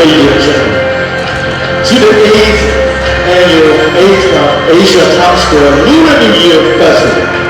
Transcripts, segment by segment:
ladies and gentlemen, to the 8th annual Asia Top Square Lunar New Year Festival.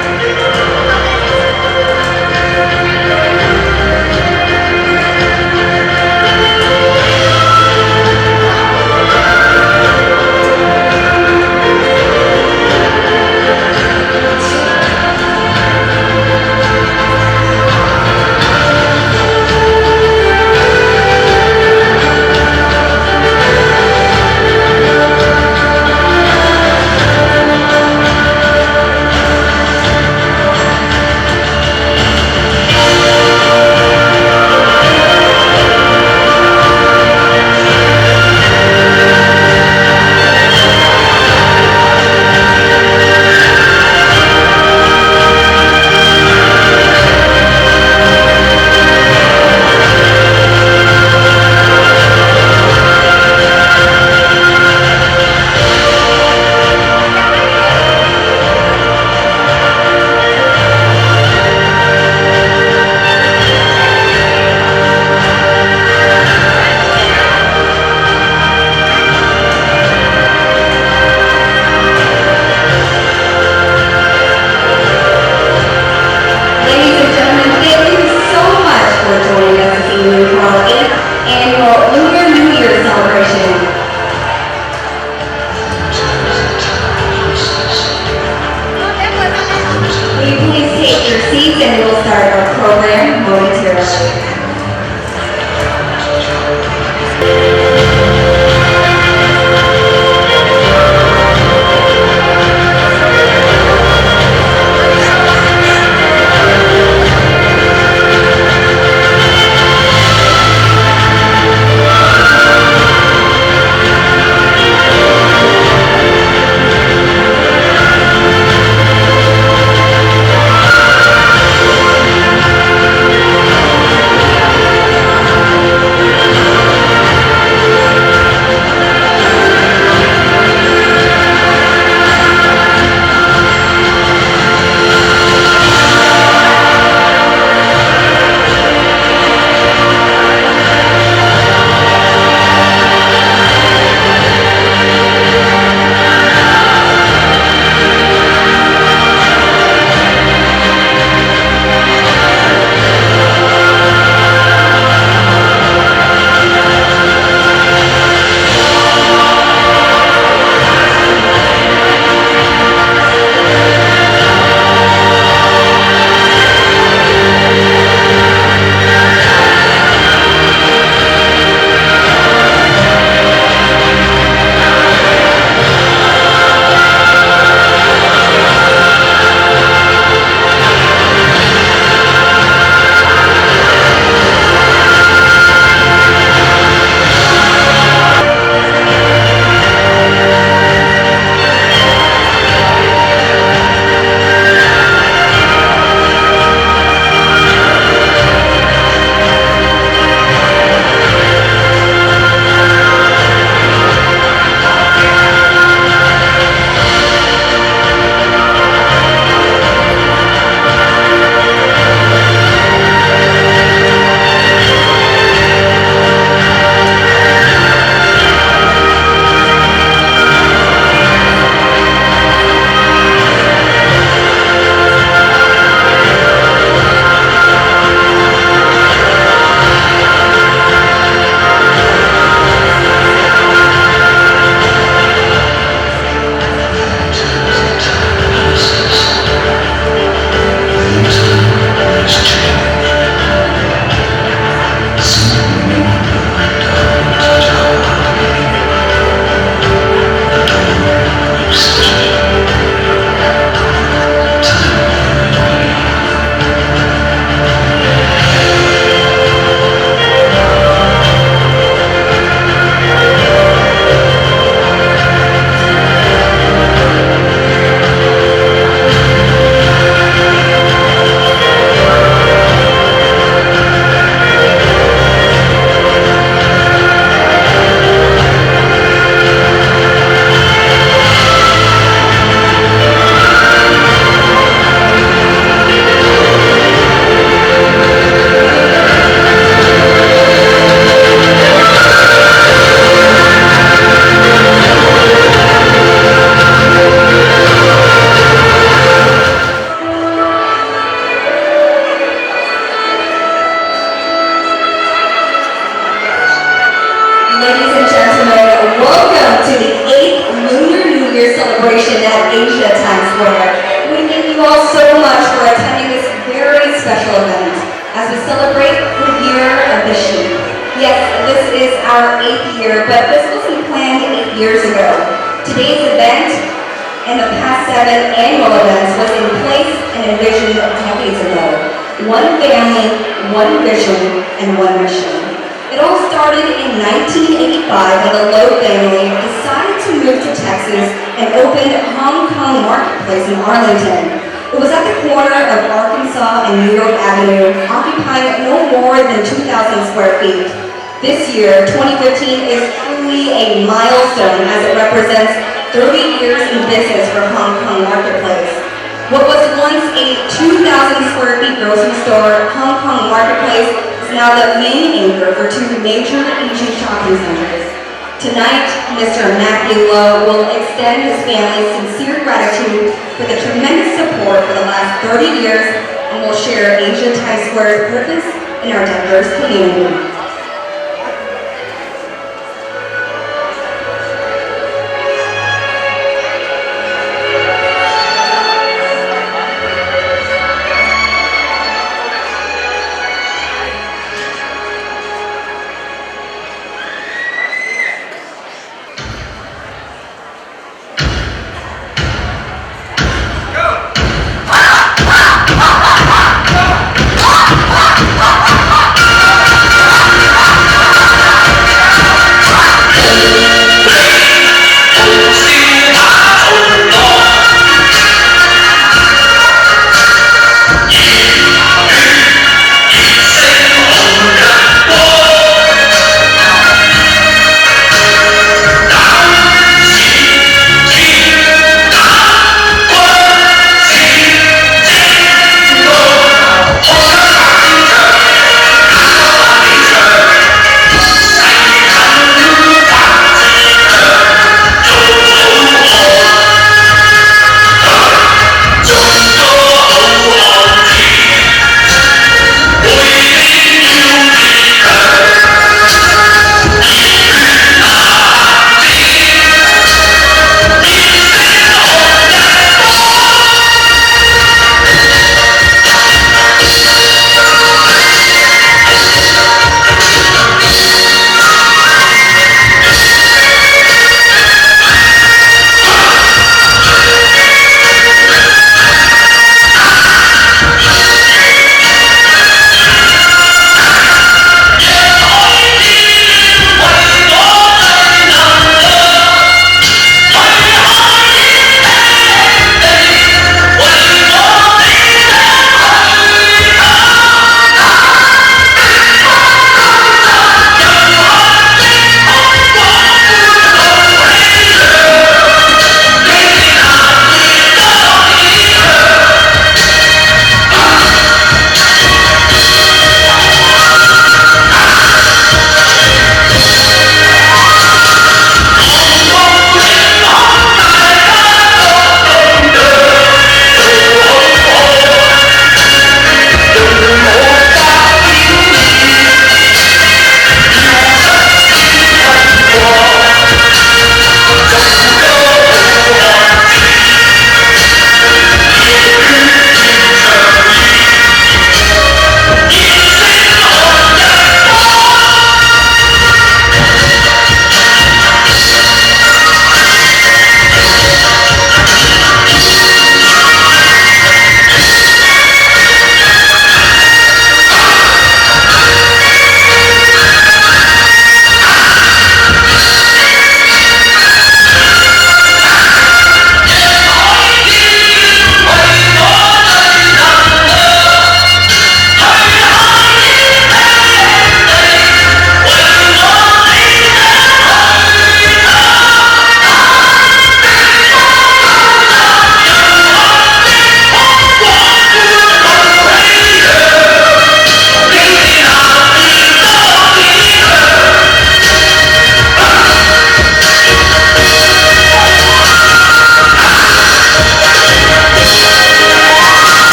celebration at Asia Times Square. We thank you all so much for attending this very special event as we celebrate the year of the sheep. Yes, this is our 8th year, but this wasn't planned 8 years ago. Today's event and the past 7 annual events was in place and envisioned decades ago. One family, one vision, and one mission. It all started in 1985 when the Lowe family decided to move to Texas and opened Hong Kong Marketplace in Arlington. It was at the corner of Arkansas and New York Avenue, occupying no more than 2,000 square feet. This year, 2015, is truly a milestone as it represents 30 years in business for Hong Kong Marketplace. What was once a 2,000 square feet grocery store, Hong Kong Marketplace is now the main anchor for 2 major Asian shopping centers. Tonight, Mr. Matthew Lowe will extend his family's sincere gratitude for the tremendous support for the last 30 years and will share Asia Times Square's purpose in our diverse community.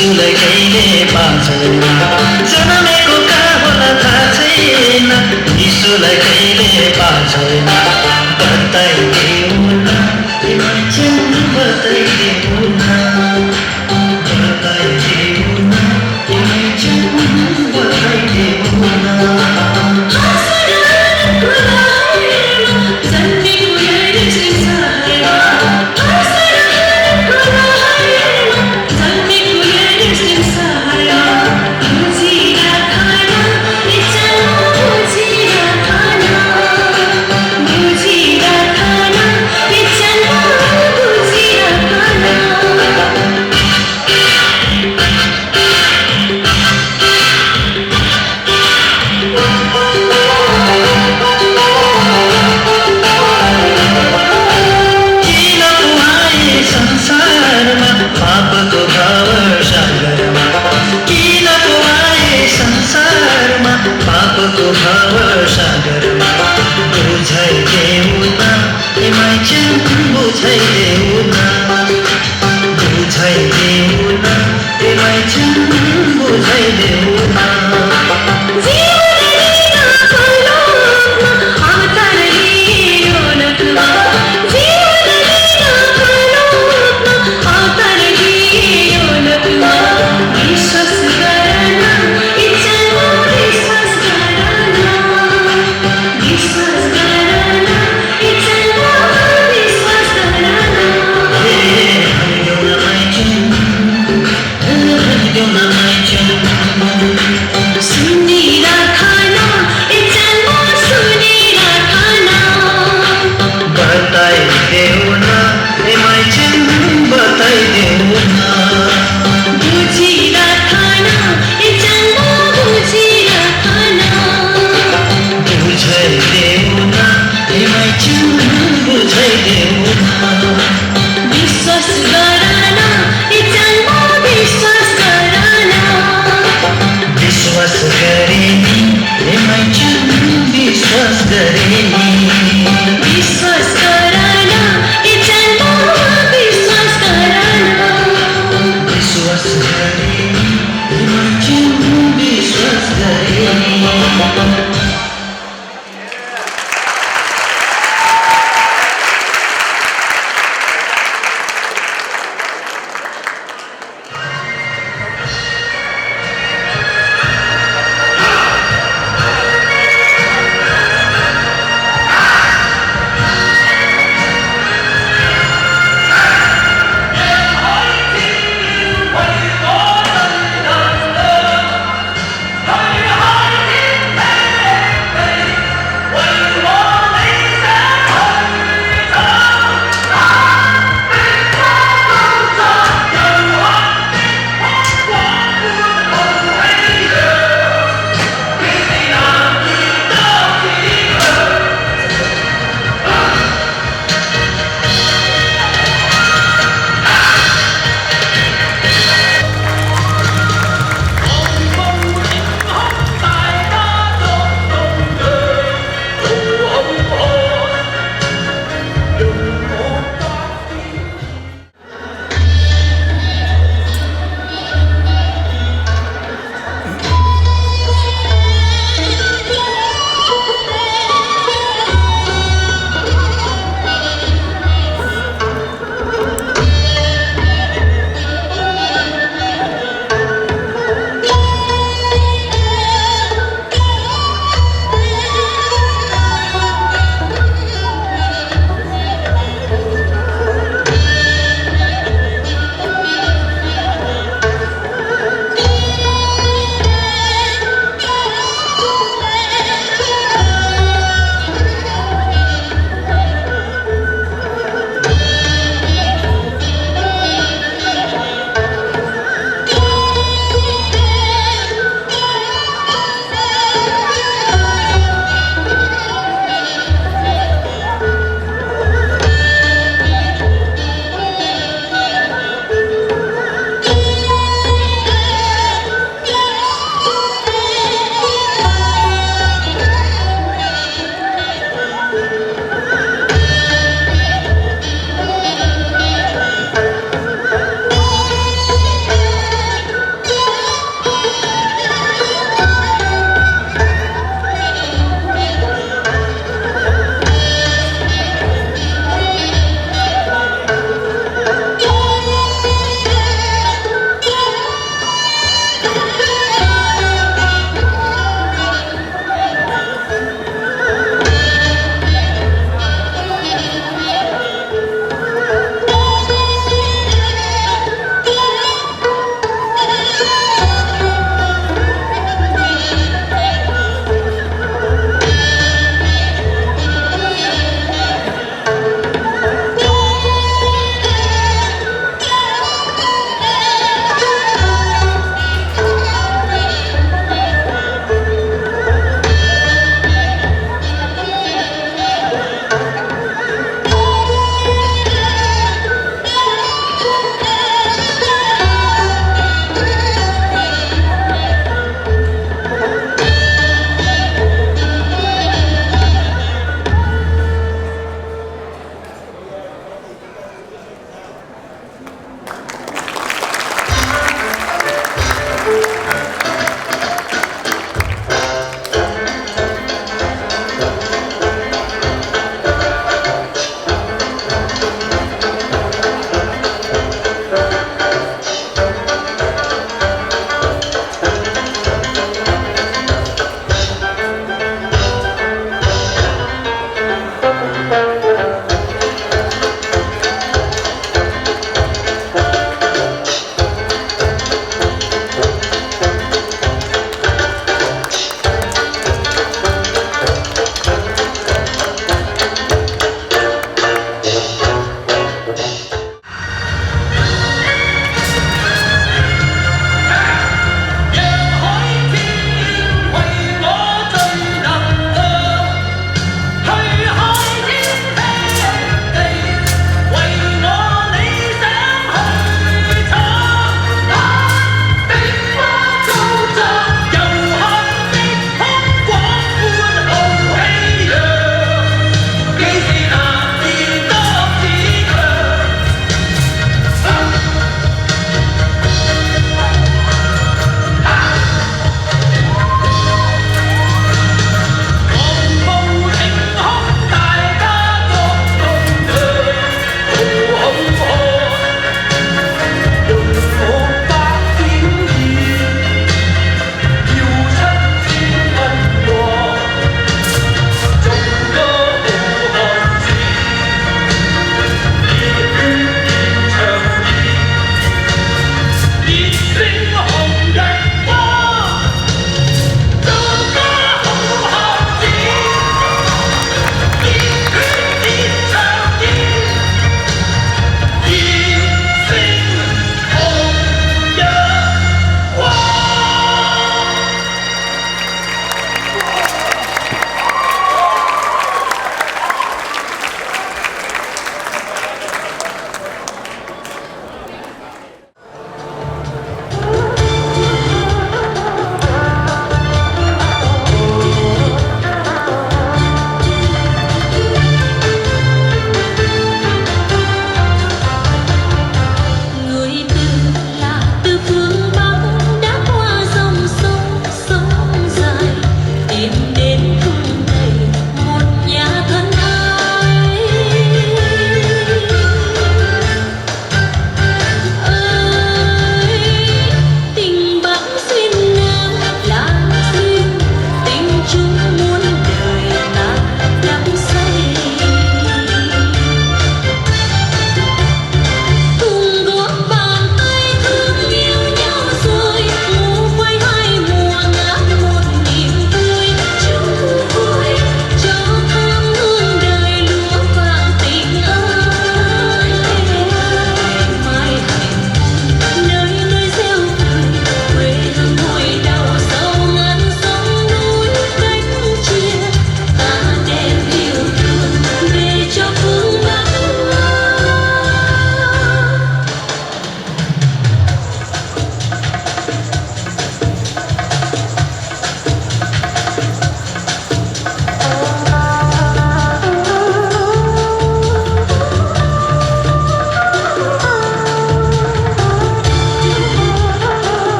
यीशुलाई कहिले पाउँदैन जन्मेको कहाँ होला थाहा छैन यीशुलाई कहिले पाउँदैन बताइदेऊ न मान्छे बताइदेऊ न बताइदेऊ न मान्छे बताइदेऊ न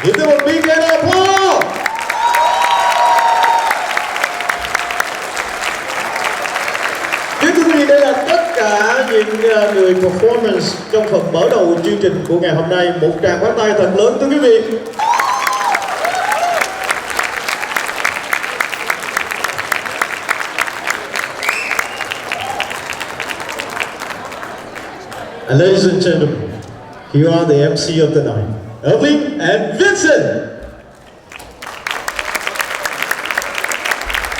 Give them a big hand of applause. Kính thưa quý vị, đây là tất cả những người performance trong phần mở đầu chương trình của ngày hôm nay. Một tràng pháo tay thật lớn thưa quý vị. And ladies and gentlemen, here are the MC of the night, Irving and Vincent.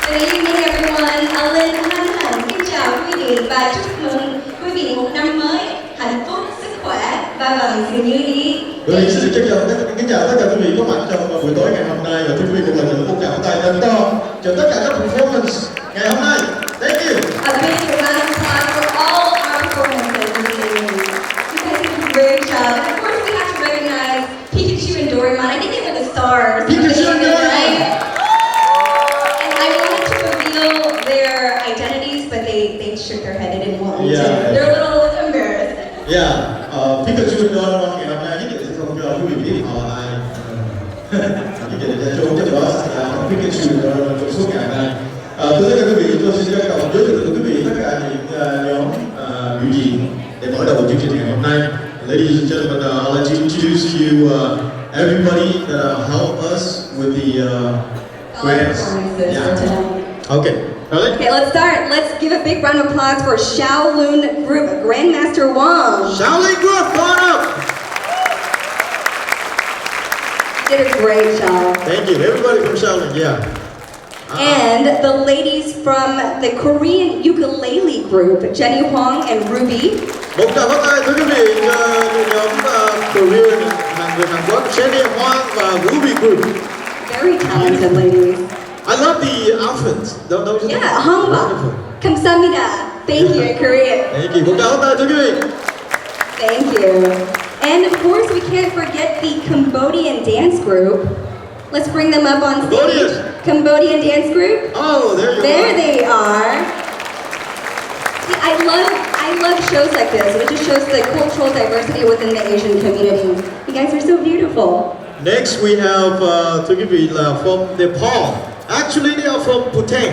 Good evening everyone. Ellen hân hạnh kính chào quý vị và chúc mừng quý vị một năm mới hạnh phúc, sức khỏe và vạn sự như ý. Rồi, xin kính chào tất cả quý vị có mặt trong buổi tối ngày hôm nay, và thưa quý vị một lần nữa một tràng pháo tay thật to cho tất cả các performance ngày hôm nay. Thank you. A big round of applause for all our performances this evening. You guys did a great job. And of course we have to recognize Pikachu and Doraemon. I think they were the stars. Pikachu and Doraemon. And I wanted to reveal their identities, but they shook their head. They didn't want me to. Yeah. They're a little embarrassed. Yeah, Pikachu and Doraemon ngày hôm nay nhất định sẽ không cho quý vị biết họ là ai. Nhất định sẽ show cho đó là Pikachu and Doraemon trong suốt ngày hôm nay. Thưa tất cả quý vị, tôi xin trân trọng giới thiệu tới quý vị tất cả những nhóm biểu diễn để mở đầu chương trình ngày hôm nay. Ladies and gentlemen, I'd like to introduce to you everybody that help us with the grants. Performances for tonight. Okay. Ready? Okay, let's start. Let's give a big round of applause for Shaolin Group, Grandmaster Wang. Shaolin Group, come on up. Did a great job. Thank you. Everybody from Shaolin, yeah. And the ladies from the Korean Ukulele Group, Jenny Huang and Ruby. Một tràng pháo tay thưa quý vị cho nhóm Korean, người Hàn Quốc, Jenny Huang và Ruby Group. Very talented ladies. I love the outfits. Don't you think? Yeah, Hongba. Wonderful. Kamsahamnida. Thank you in Korean. Thank you. Một tràng pháo tay thưa quý vị. Thank you. And of course, we can't forget the Cambodian dance group. Let's bring them up on stage. Cambodian dance group. Oh, there you There are. they are. See, I love shows like this. It just shows the cultural diversity within the Asian community. You guys are so beautiful. Next we have thưa quý vị là from Nepal. Actually, they are from Bhutan.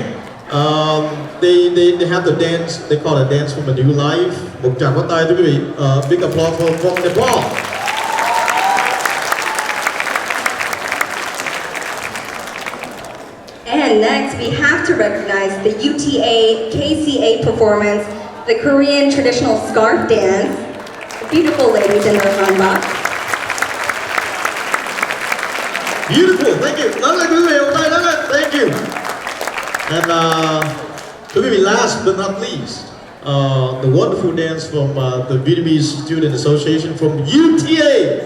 They have the dance. They call it dance from a new life. Một tràng pháo tay thưa quý vị. Big applause from Nepal. And next, we have to recognize the UTA KCA performance, the Korean traditional scarf dance. Beautiful ladies in their hanbok. Beautiful, thank you. Lớn lên quý vị, một tay lớn lên, thank you. And thưa quý vị, last but not least, the wonderful dance from the Vietnamese Student Association from UTA.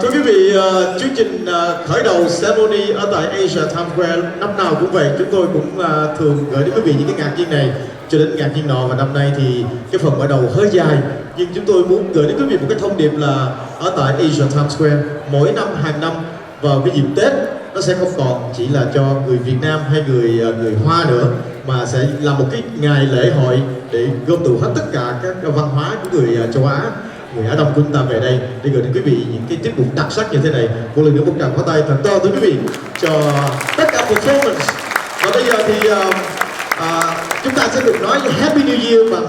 Thưa quý vị, chương trình khởi đầu ceremony ở tại Asia Times Square năm nào cũng vậy, chúng tôi cũng thường gửi đến quý vị những cái ngạc nhiên này cho đến ngạc nhiên nọ, và năm nay thì cái phần mở đầu hơi dài, nhưng chúng tôi muốn gửi đến quý vị một cái thông điệp là ở tại Asia Times Square mỗi năm hàng năm vào cái dịp Tết nó sẽ không còn chỉ là cho người Việt Nam hay người Hoa nữa, mà sẽ là một cái ngày lễ hội để gom tụ hết tất cả các văn hóa của người châu Á, người Á Đông của chúng ta về đây để gửi đến quý vị những cái tiết mục đặc sắc như thế này. Một lần nữa một tràng pháo tay thật to tới quý vị cho tất cả performance. Và bây giờ thì chúng ta sẽ được nói Happy New Year bằng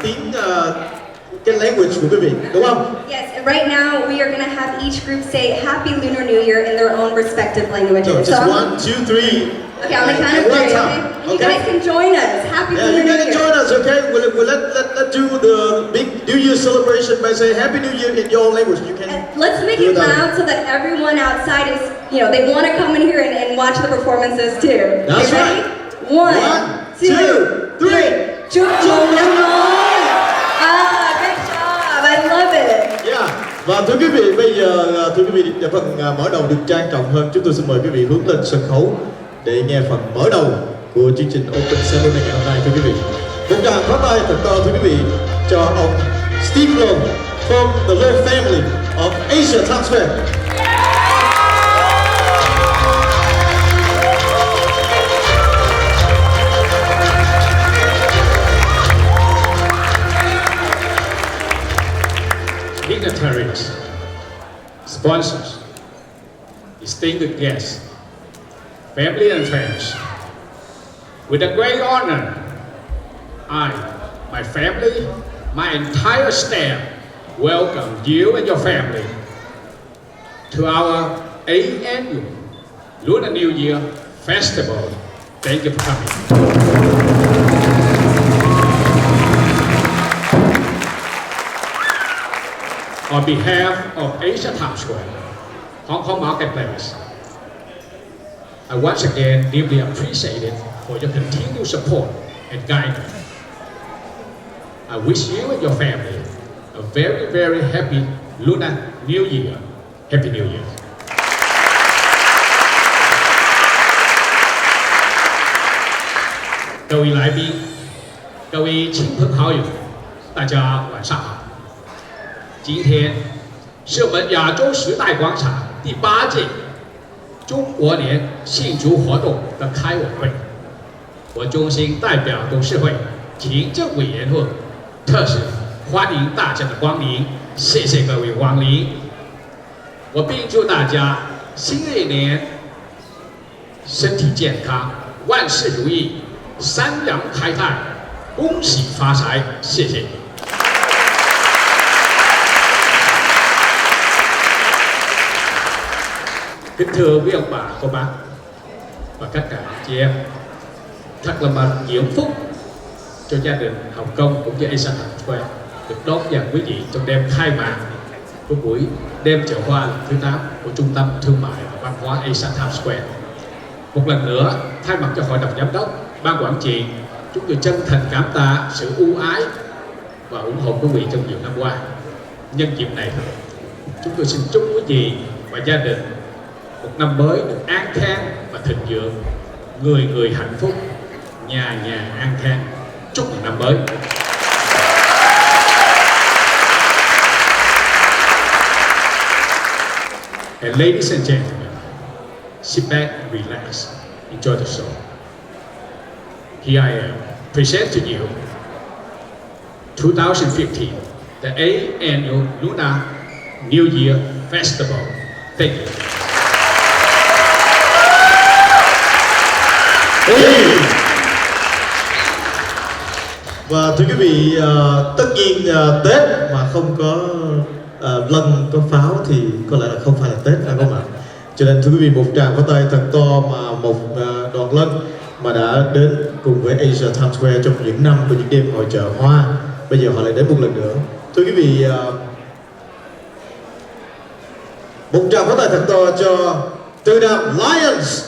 tiếng cái language của quý vị, đúng không? Yes, and right now we are going to have each group say Happy Lunar New Year in their own respective languages. So just 1, 2, 3. Okay, on the count of three, okay? You guys can join us. Happy Yeah, Lunar you New can Year. join us, okay? We'll let do the big New Year celebration by saying Happy New Year in your own language. You can. And let's make do it that. loud so that everyone outside is, they want to come in here and watch the performances too. That's Okay, right. ready? One, 2, 3. Chúc mừng năm mới. Good job. I love it. Yeah. Và thưa quý vị, bây giờ thưa quý vị, phần mở đầu được trang trọng hơn, chúng tôi xin mời quý vị hướng lên sân khấu để nghe phần mở đầu của chương trình Open Ceremony ngày hôm nay, thưa quý vị. Một tràng pháo tay thật to thưa quý vị cho ông Steve Long from the Low Family of Asia Times Square. dignitaries, sponsors, distinguished guests, family and friends. With a great honor, I, my family, my entire staff welcome you and your family to our 8th annual Lunar New Year Festival. Thank you for coming. On behalf of Asia Times Square, Hong Kong Marketplace, I once again deeply appreciate it for your continued support and guidance. I wish you and your family a very, very happy Lunar New Year. Happy New Year. 各位来宾，各位亲朋好友，大家晚上好。今天是我们亚洲时代广场第8届中国年庆祝活动的开晚会。我衷心代表董事会、行政委员会，特此欢迎大家的光临，谢谢各位光临。我并祝大家新的一年身体健康，万事如意，三阳开泰，恭喜发财，谢谢。Kính thưa quý ông bà, cô bác và tất cả chị em, thật là một diễm phúc cho gia đình Hồng Kông cũng như Asia Times Square được đón nhận quý vị trong đêm khai mạc của buổi đêm chợ hoa lần thứ 8 của Trung tâm Thương mại và Văn hóa Asia Times Square. Một lần nữa, thay mặt cho Hội đồng Giám đốc, Ban Quản trị, chúng tôi chân thành cảm tạ sự ưu ái và ủng hộ của quý vị trong nhiều năm qua. Nhân dịp này, chúng tôi xin chúc quý vị và gia đình một năm mới được an khang và thịnh vượng, người người hạnh phúc, nhà nhà an khang. Chúc mừng năm mới. And ladies and gentlemen, sit back and relax, enjoy the show. Here I am, present to you 2015, the 8th annual Lunar New Year Festival. Thank you. Và thưa quý vị, tất nhiên Tết mà không có lân, có pháo thì có lẽ là không phải là Tết, phải không ạ? Cho nên thưa quý vị, một tràng pháo tay thật to mà một đoàn lân mà đã đến cùng với Asia Times Square trong những năm của những đêm hội chợ hoa, bây giờ họ lại đến một lần nữa. Thưa quý vị, một tràng pháo tay thật to cho Từ Đàm Lions.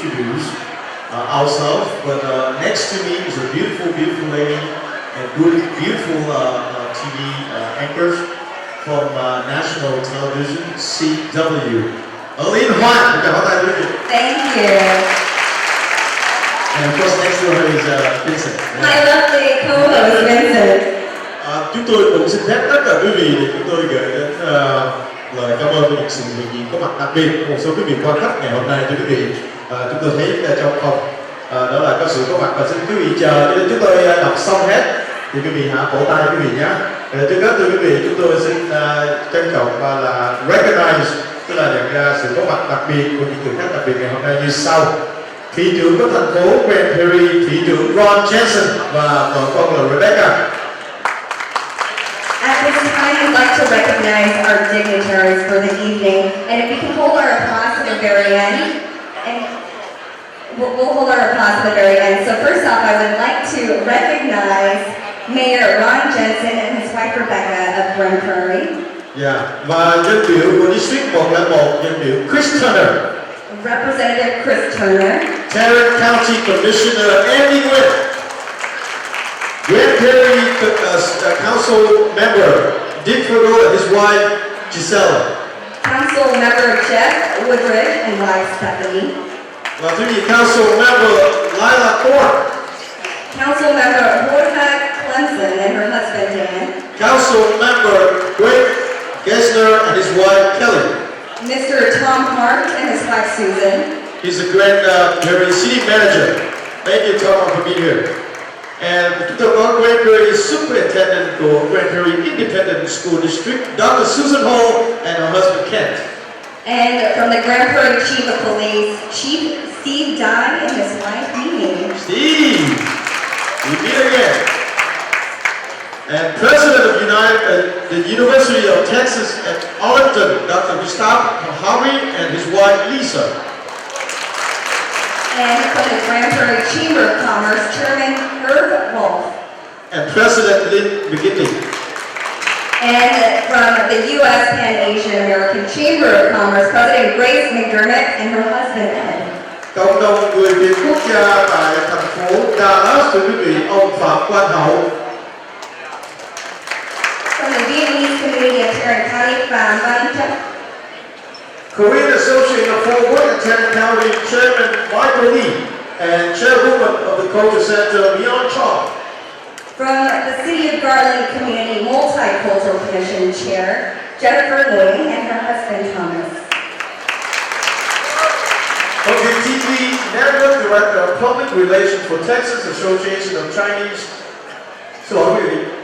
introduce ourselves, but next to me is a beautiful, beautiful lady and beautiful TV anchors from national television, CW. Lin Hoan, chào tay quý vị. Thank you. And of course, next to her is Vincent. My lovely co-host Vincent. Chúng tôi cũng xin phép tất cả quý vị để chúng tôi gửi đến lời cảm ơn của những sự hiện diện có mặt đặc biệt một số quý vị quan khách ngày hôm nay cho quý vị. Chúng tôi thấy trong phòng đó là có sự có mặt và xin quý vị chờ cho đến chúng tôi đọc xong hết thì quý vị hạ cổ tay quý vị nhé. Trước hết thưa quý vị, chúng tôi xin trân trọng và là recognize, tức là nhận ra sự có mặt đặc biệt của những người khách đặc biệt ngày hôm nay như sau: thị trưởng của thành phố Grand Prairie, thị trưởng Ron Jensen và vợ con là Rebecca. At this time, I'd like to recognize our dignitaries for the evening, and if we can hold our applause to the very end, and we'll hold our applause to the very end. So first off, I would like to recognize Mayor Ron Jensen and his wife Rebecca of Grand Prairie. Yeah. Và dân biểu của District 101, dân biểu Chris Turner. Representative Chris Turner. Tarrant County Commissioner Andy Witt. Grand Prairie Council Member Dick Fergal and his wife Gisela. Council Member Jeff Woodridge and wife Stephanie. Và thứ nhì Council Member Lila Thorpe. Council Member Jorge Clemson and her husband Dan. Council Member Greg Gessner and his wife Kelly. Mr. Tom Hart and his wife Susan. He's the Grand Prairie City Manager. Thank you, Tom, for being here. And chúng tôi có Grand Prairie Superintendent của Grand Prairie Independent School District, Dr. Susan Hall and her husband Kent. And from the Grand Prairie Chief of Police, Chief Steve Dye and his wife Mimi. Steve, we meet again. And President of the University of Texas at Arlington, Dr. Gustav Harvey and his wife Lisa. And from the Grand Prairie Chamber of Commerce, Chairman Herb Wolf. And President Lynn McGinley. And from the U.S. Pan-Asian American Chamber of Commerce, President Grace McDermott and her husband Ed. Cộng đồng người Việt quốc gia tại thành phố Dallas, thưa quý vị, ông Phạm Quang Hậu. From the Vietnamese community of Tarrant County, Pham Văn Chất. Korean Association of Fort Worth and Tarrant County Chairman Michael Lee and Chairwoman of the Culture Center, Leon Chong. From the City of Garland Community Multicultural Commission Chair, Jennifer Nguyen and her husband Thomas. From the TV Network Director of Public Relations for Texas Association of Chinese,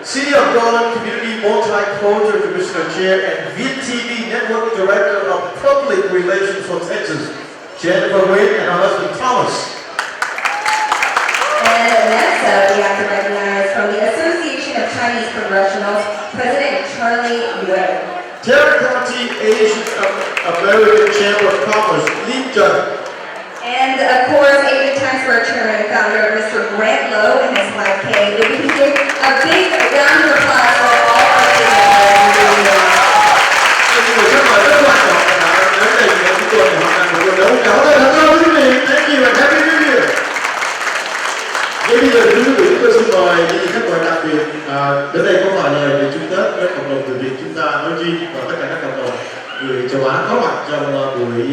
City of Garland Community Multicultural Commissioner Chair and VTV Network Director of Public Relations for Texas, Jennifer Nguyen and her husband Thomas. And next up, we have to recognize from the Association of Chinese Professionals, President Charlie Yue. Tarrant County Asian American Chamber of Commerce, Lee Jun. And of course, Asian Times Square Chairman and founder, Mr. Grant Lowe and his wife Kay. If we can give a big round of applause for all our dignitaries. Thank you and Happy New Year. Bây giờ quý vị, tôi xin mời những khách mời đặc biệt đến đây có vài lời về chúc Tết với cộng đồng người Việt chúng ta nói riêng và tất cả các cộng đồng người châu Á có mặt trong buổi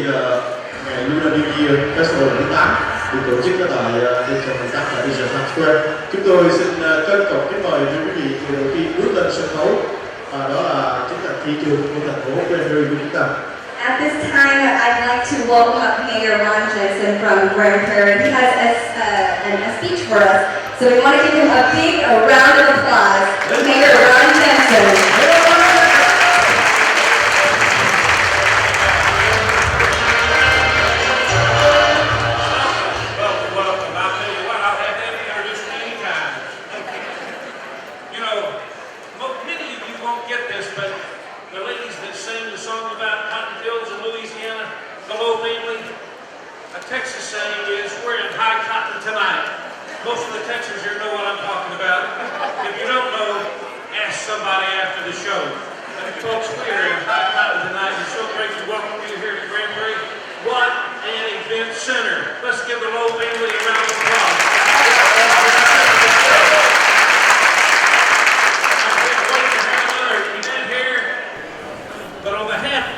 ngày Lunar New Year Festival thứ 8 được tổ chức ở tại trên sân vận tải tại Asia Times Square. Chúng tôi xin trân trọng kính mời quý vị người đầu tiên bước lên sân khấu, đó là chính là thị trường của thành phố Grand Prairie của chúng ta. At this time, I'd like to welcome up Mayor Ron Jensen from Grand Prairie. He has a speech for us, so we want to give him a big round of applause. Mayor Ron Jensen. Texas saying is, we're in high cotton tonight. Most of the Texans here know what I'm talking about. If you don't know, ask somebody after the show. But folks, we are in high cotton tonight. We're so great to welcome you here to Grand Prairie. What an event center. Let's give the Lowe family a round of applause. But on behalf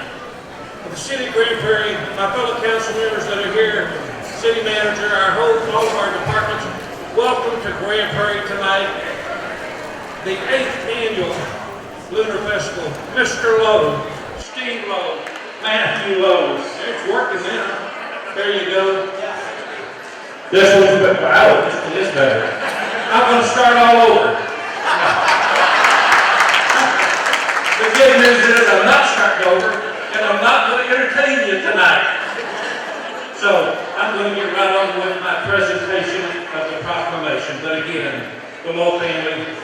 of the City of Grand Prairie, my fellow council members that are here, city manager, all of our departments, welcome to Grand Prairie tonight, the 8th annual Lunar Festival. Mr. Lowe, Steve Lowe, Matthew Lowe. It's working now. There you go. This one's better. Wow, this is better. I'm going to start all over. The good news is I'm not starting over, and I'm not going to entertain you tonight. So I'm going to get right on with my presentation of the proclamation. But again, the Lowe family,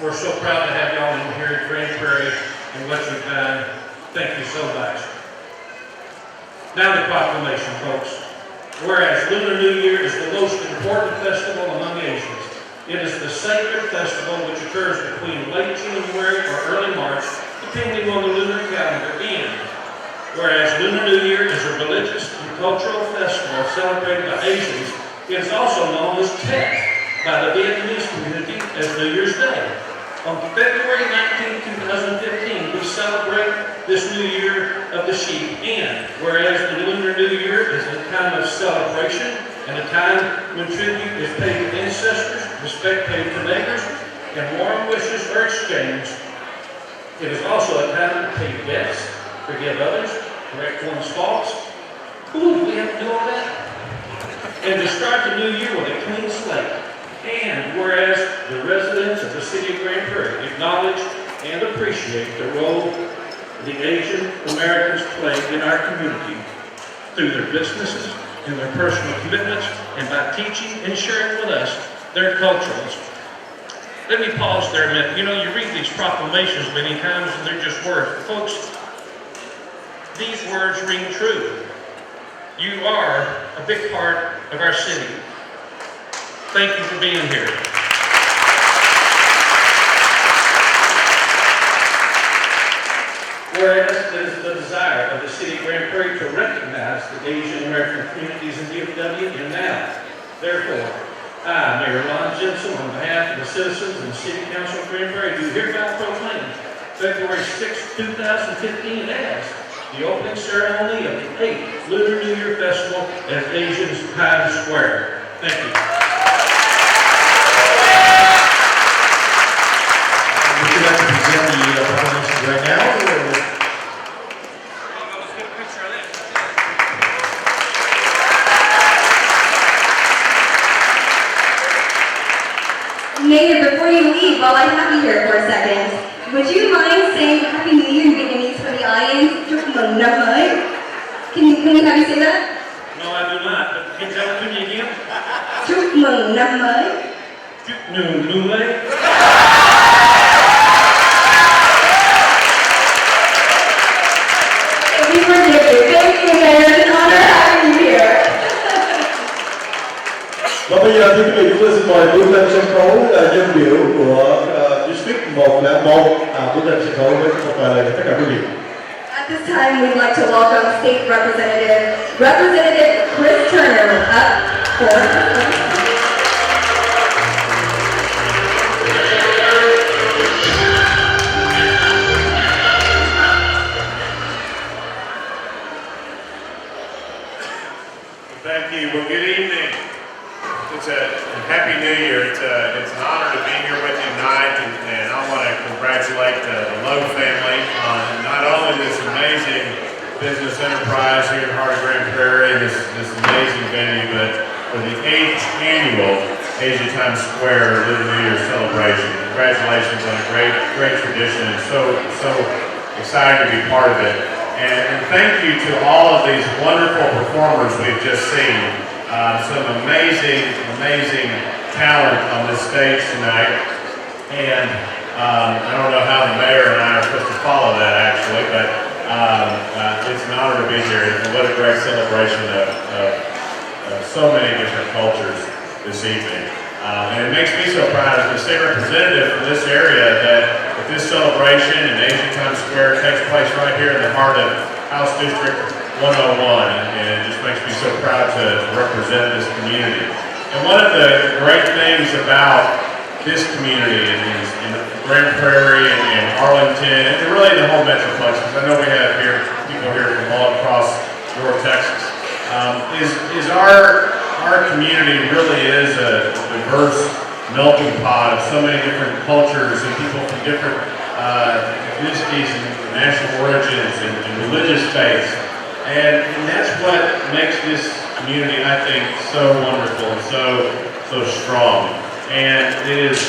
we're so proud to have y'all in here at Grand Prairie and what you've done. Thank you so much. Now the proclamation, folks. Whereas Lunar New Year is the most important festival among Asians, it is the sacred festival which occurs between late January or early March, depending on the lunar calendar. And whereas Lunar New Year is a religious and cultural festival celebrated by Asians, it is also known as Tet by the Vietnamese community as New Year's Day. On February 19, 2015, we celebrate this New Year of the Sheep. And whereas the Lunar New Year is a time of celebration and a time when tribute is paid to ancestors, respect paid to neighbors, and warm wishes are exchanged, it is also a time to pay debts, forgive others, correct one's faults. Ooh, we have to do all that? And to start the new year with a clean slate. And whereas the residents of the city of Grand Prairie acknowledge and appreciate the role the Asian Americans play in our community through their businesses and their personal commitments and by teaching and sharing with us their cultures. Let me pause there a minute. You know, you read these proclamations many times and they're just words. Folks, these words ring true. You are a big part of our city. Thank you for being here. Whereas it is the desire of the city of Grand Prairie to recognize the Asian American communities in DFW and now, therefore, I, Mayor Lon Jensen, on behalf of the citizens and the City Council of Grand Prairie, do hereby proclaim February 6, 2015 as the opening ceremony of the 8th Lunar New Year Festival at Asians Times Square. Thank you. Would you like to present the proclamation right now? Mayor, before you leave, while I have you here for a second, would you mind saying Happy New Year in Vietnamese for the audience? Chúc mừng năm mới. Can we have you say that? No, I do not, but can you tell it to me again? Chúc mừng năm mới. Chúc mừng năm mới. We forgive you. Thank you, Mayor. It's an honor having you here. Và bây giờ thưa quý vị, chúng tôi xin mời bước lên sân khấu dân biểu của District 101 bước lên sân khấu với một vài lời cho tất cả quý vị. At this time, we'd like to welcome State Representative Chris Turner up for. Thank you. Well, good evening. It's a Happy New Year. It's an honor to be here with you tonight, and I want to congratulate the Lowe family on not only this amazing business enterprise here in the heart of Grand Prairie, this amazing venue, but for the 8th annual Asia Times Square Lunar New Year celebration. Congratulations on a great tradition, and so excited to be part of it. And thank you to all of these wonderful performers we've just seen. Some amazing talent on this stage tonight. And I don't know how the mayor and I are supposed to follow that actually, but it's an honor to be here. And what a great celebration of so many different cultures this evening. And it makes me so proud as the state representative for this area that if this celebration in Asian Times Square takes place right here in the heart of House District 101, 101, and it just makes me so proud to represent this community. And one of the great things about this community in Grand Prairie and Arlington, and really the whole Metroplex, because I know we have people here from all across North Texas, is our community really is a diverse melting pot of so many different cultures and people from different ethnicities and national origins and religious faiths. And that's what makes this community, I think, so wonderful and so strong. And it is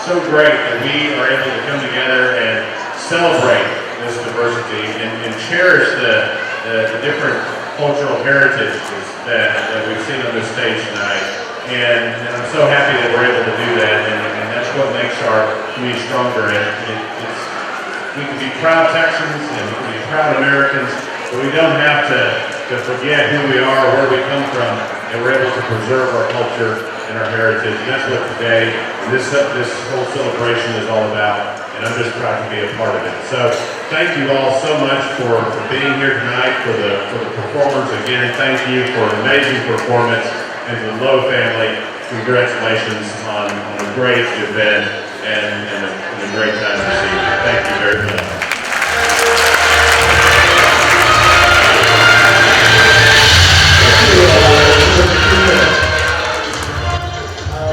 so great that we are able to come together and celebrate this diversity and cherish the different cultural heritages that we've seen on this stage tonight. And I'm so happy that we're able to do that, and that's what makes our community stronger. We can be proud Texans and we can be proud Americans, but we don't have to forget who we are, where we come from, and we're able to preserve our culture and our heritage. And that's what today, this whole celebration is all about, and I'm just proud to be a part of it. So thank you all so much for being here tonight, for the performers. Again, thank you for an amazing performance, and to the Lowe family, congratulations on a great event and a great time this evening. Thank you very much.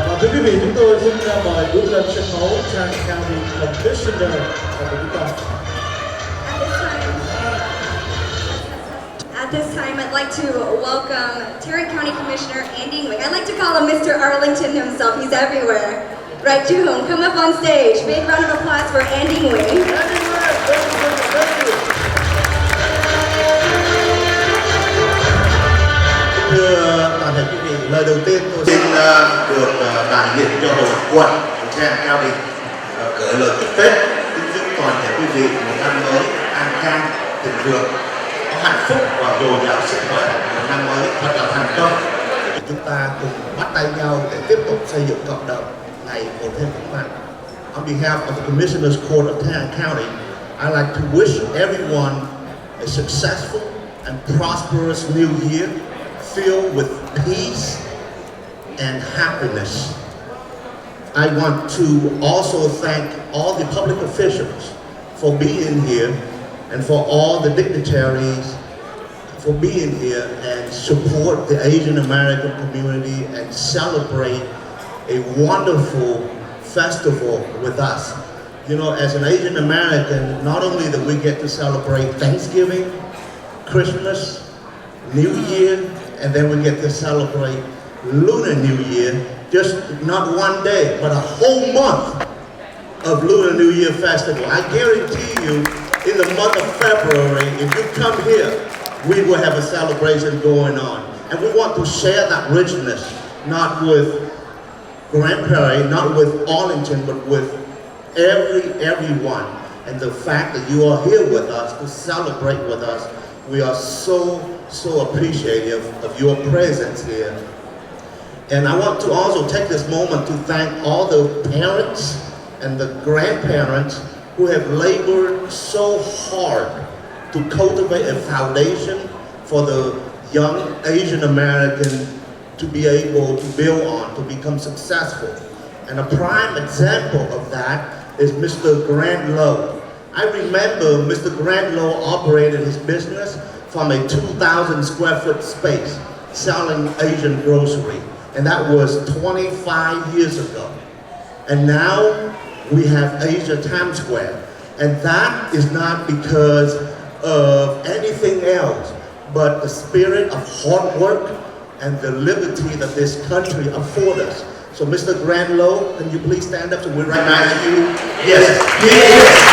Và thưa quý vị, chúng tôi xin mời bước lên sân khấu Trang County Commissioner của chúng ta. At this time, I'd like to welcome Tarrant County Commissioner Andy Nguyen. I like to call him Mr. Arlington himself. He's everywhere. Right, Juhong, come up on stage. Big round of applause for Andy Nguyen. Thưa toàn thể quý vị, lời đầu tiên tôi xin được đại diện cho hội quận của Trang County gửi lời chúc Tết kính chúc toàn thể quý vị một năm mới an khang, thịnh vượng, có hạnh phúc và dồi dào sức khỏe, một năm mới thật là thành công. Chúng ta cùng bắt tay nhau để tiếp tục xây dựng cộng đồng ngày một thêm vững mạnh. On behalf of the Commissioners Court of Tarrant County, I'd like to wish everyone a successful and prosperous new year, filled with peace and happiness. I want to also thank all the public officials for being here and for all the dignitaries for being here and support the Asian American community and celebrate a wonderful festival with us. You know, as an Asian American, not only that we get to celebrate Thanksgiving, Christmas, New Year, and then we get to celebrate Lunar New Year, just not one day, but a whole month of Lunar New Year Festival. I guarantee you, in the month of February, if you come here, we will have a celebration going on. And we want to share that richness, not with Grand Prairie, not with Arlington, but with everyone. And the fact that you are here with us to celebrate with us, we are so appreciative of your presence here. And I want to also take this moment to thank all the parents and the grandparents who have labored so hard to cultivate a foundation for the young Asian American to be able to build on, to become successful. And a prime example of that is Mr. Grant Lowe. I remember Mr. Grant Lowe operated his business from a 2,000 square foot space, selling Asian grocery. And that was 25 years ago. And now we have Asia Times Square. And that is not because of anything else, but the spirit of hard work and the liberty that this country affords us. So Mr. Grant Lowe, can you please stand up so we recognize you? Yes, yes.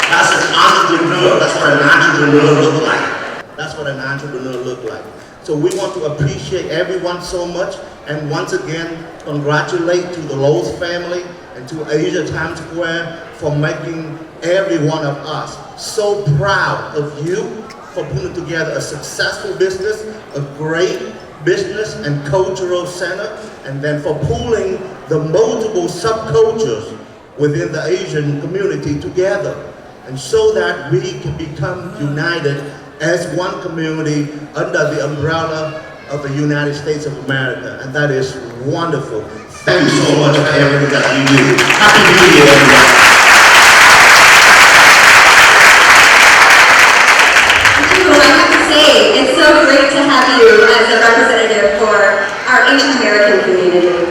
That's an entrepreneur. That's what an entrepreneur looks like. That's what an entrepreneur looks like. So we want to appreciate everyone so much, and once again, congratulate to the Lowe's family and to Asia Times Square for making every one of us so proud of you for putting together a successful business, a great business and cultural center, and then for pooling the multiple subcultures within the Asian community together, and so that we can become united as one community under the umbrella of the United States of America, and that is wonderful. Thank you so much for everything that you do. Happy New Year, everyone. I have to say, it's so great to have you as a representative for our Asian American community.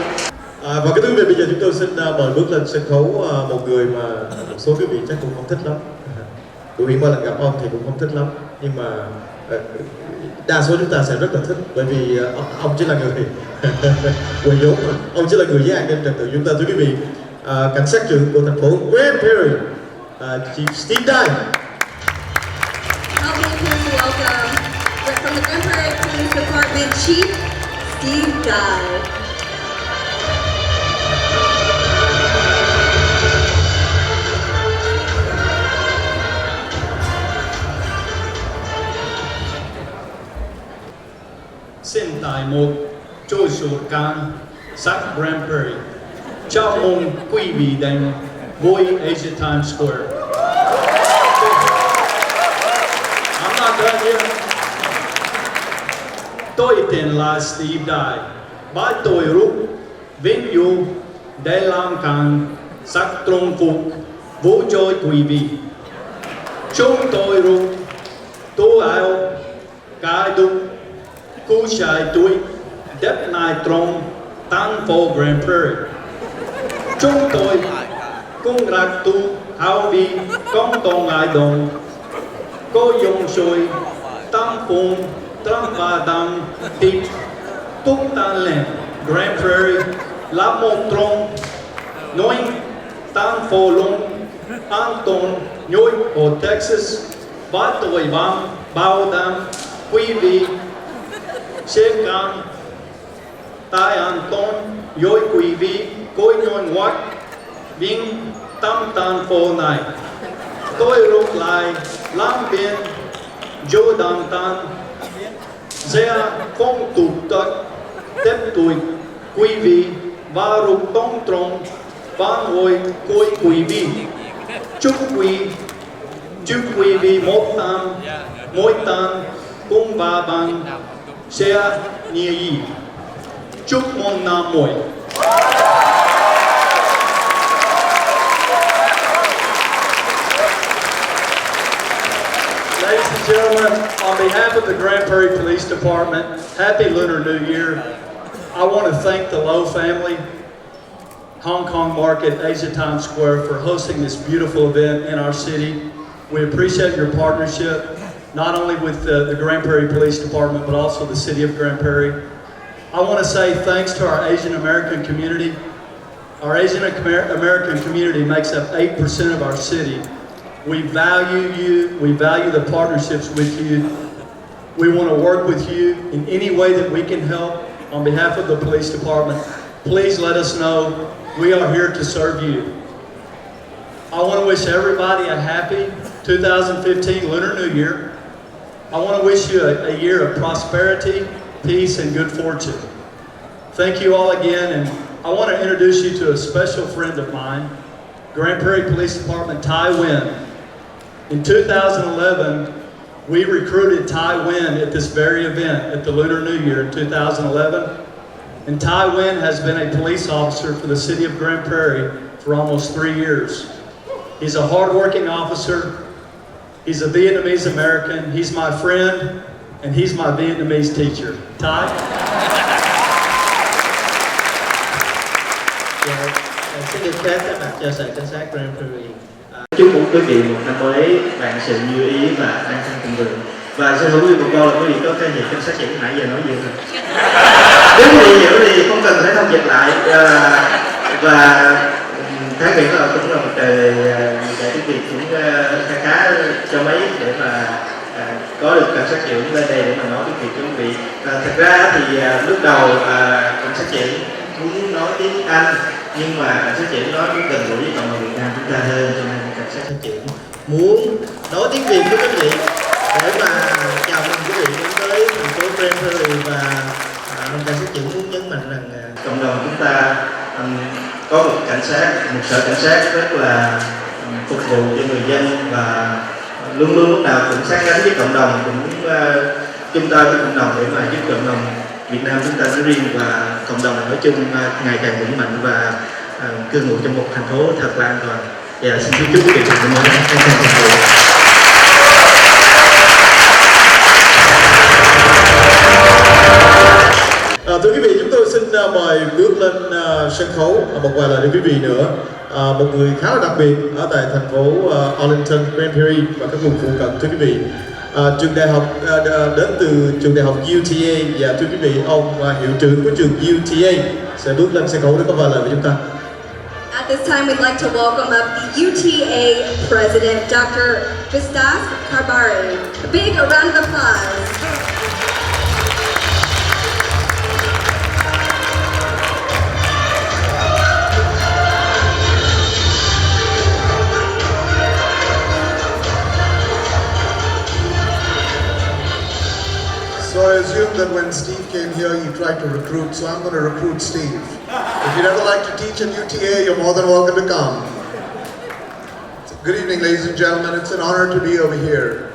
Và cái thưa quý vị, bây giờ chúng tôi xin mời bước lên sân khấu một người mà một số quý vị chắc cũng không thích lắm. Quý vị mỗi lần gặp ông thì cũng không thích lắm, nhưng mà đa số chúng ta sẽ rất là thích, bởi vì ông chỉ là người quần vốn, ông chỉ là người với an ninh trật tự chúng ta. Thưa quý vị, cảnh sát trưởng của thành phố Grand Prairie, Chief Steve Dye. Help me please welcome from the Grand Prairie Police Department, Chief Steve Dye. Xin tại một trôi số can sắc Grand Prairie chào mừng quý vị đến với Asia Times Square. I'm not done here. Tôi tên là Steve Dye. Và tôi rất vinh dự để làm can sắc trung phục vũ cho quý vị. Chúng tôi rất tự hào cái đức cú trai tuổi đẹp nai trong thành phố Grand Prairie. Chúng tôi cũng rất tự hào vì công đồng ai đồng có dùng sôi tăng phùng tăng và đăng tịp tung tan lên. Grand Prairie là một trong nơi thành phố lớn an toàn nhất ở Texas, và tôi bảo đảm quý vị sẽ càng tai an toàn với quý vị coi nhon hoạt bình tam thành phố này. Tôi rút lại làm biến cho đàn tan sẽ phong tục tất tiếp tục quý vị và rút tông trong phản hồi của quý vị. Chúc quý vị mỗi tan cùng và bằng sẽ nghĩa ý. Chúc mừng năm mới. Ladies and gentlemen, on behalf of the Grand Prairie Police Department, Happy Lunar New Year. I want to thank the Lowe family, Hong Kong Market, Asia Times Square for hosting this beautiful event in our city. We appreciate your partnership, not only with the Grand Prairie Police Department, but also the City of Grand Prairie. I want to say thanks to our Asian American community. Our Asian American community makes up 8% of our city. We value you, we value the partnerships with you. We want to work with you in any way that we can help. On behalf of the police department, please let us know. We are here to serve you. I want to wish everybody a happy 2015 Lunar New Year. I want to wish you a year of prosperity, peace, and good fortune. Thank you all again, and I want to introduce you to a special friend of mine, Grand Prairie Police Department, Ty Wynn. In 2011, we recruited Ty Wynn at this very event at the Lunar New Year in 2011. And Ty Wynn has been a police officer for the city of Grand Prairie for almost 3 years. He's a hardworking officer. He's a Vietnamese American. He's my friend, and he's my Vietnamese teacher. Ty? Xin được phép các bạn cho sở cảnh sát Grand Prairie chúc quý vị một năm mới vạn sự như ý và an khang thịnh vượng. Và xin hỏi quý vị một câu là quý vị có cái gì cảnh sát chỉ nãy giờ nói gì không? Nếu quý vị hiểu thì không cần phải thông dịch lại. Và Thái nghĩ là cũng là một trời dạy tiếng Việt cũng khá cho mấy để mà có được cảnh sát trưởng lên đây để mà nói tiếng Việt cho quý vị. Thật ra thì lúc đầu cảnh sát trưởng muốn nói tiếng Anh, nhưng mà cảnh sát trưởng nói cũng gần gũi với cộng đồng Việt Nam chúng ta hơn, cho nên cảnh sát trưởng muốn nói tiếng Việt với quý vị để mà chào mừng quý vị đến tới thành phố Grand Prairie. Và cảnh sát trưởng muốn nhấn mạnh rằng cộng đồng chúng ta có một sở cảnh sát rất là phục vụ cho người dân và luôn luôn lúc nào cũng sát cánh với cộng đồng, cũng chung tay với cộng đồng để mà giúp cộng đồng Việt Nam chúng ta nói riêng và cộng đồng nói chung ngày càng vững mạnh và cư ngụ trong một thành phố thật là an toàn. Và xin chúc quý vị thân mến, thưa quý vị, chúng tôi xin mời bước lên sân khấu một vài lời đến quý vị nữa. Một người khá là đặc biệt ở tại thành phố Arlington, Grand Prairie và các vùng phụ cận, thưa quý vị. Trường đại học đến từ trường đại học UTA, và thưa quý vị, ông hiệu trưởng của trường UTA sẽ bước lên sân khấu để có vài lời với chúng ta. At this time, we'd like to welcome up the UTA President, Dr. Vistas Karbari. A big round of applause. So I assume that when Steve came here, he tried to recruit, so I'm going to recruit Steve. If you'd ever like to teach at UTA, you're more than welcome to come. Good evening, ladies and gentlemen. It's an honor to be over here.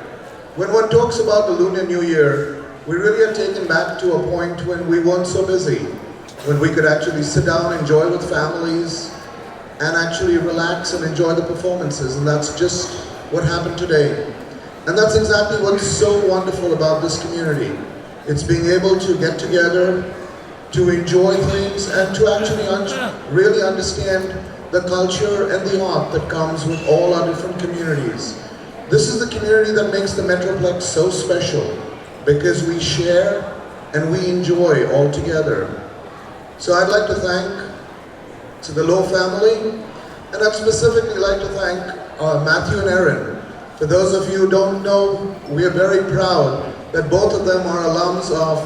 When one talks about the Lunar New Year, we really are taken back to a point when we weren't so busy, when we could actually sit down, enjoy with families, and actually relax and enjoy the performances, and that's just what happened today. And that's exactly what's so wonderful about this community. It's being able to get together, to enjoy things, and to actually really understand the culture and the art that comes with all our different communities. This is the community that makes the Metroplex so special, because we share and we enjoy all together. So I'd like to thank to the Lowe family, and I'd specifically like to thank Matthew and Erin. For those of you who don't know, we are very proud that both of them are alums of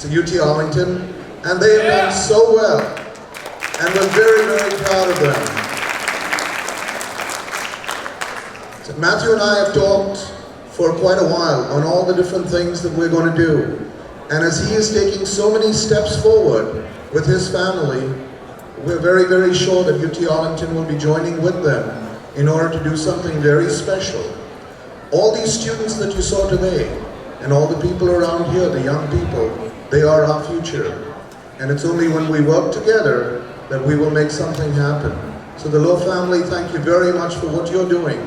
UT Arlington, and they have done so well, and we're very, very proud of them. So Matthew and I have talked for quite a while on all the different things that we're going to do, and as he is taking so many steps forward with his family, we're very, very sure that UT Arlington will be joining with them in order to do something very special. All these students that you saw today, and all the people around here, the young people, they are our future. And it's only when we work together that we will make something happen. So the Lowe family, thank you very much for what you're doing.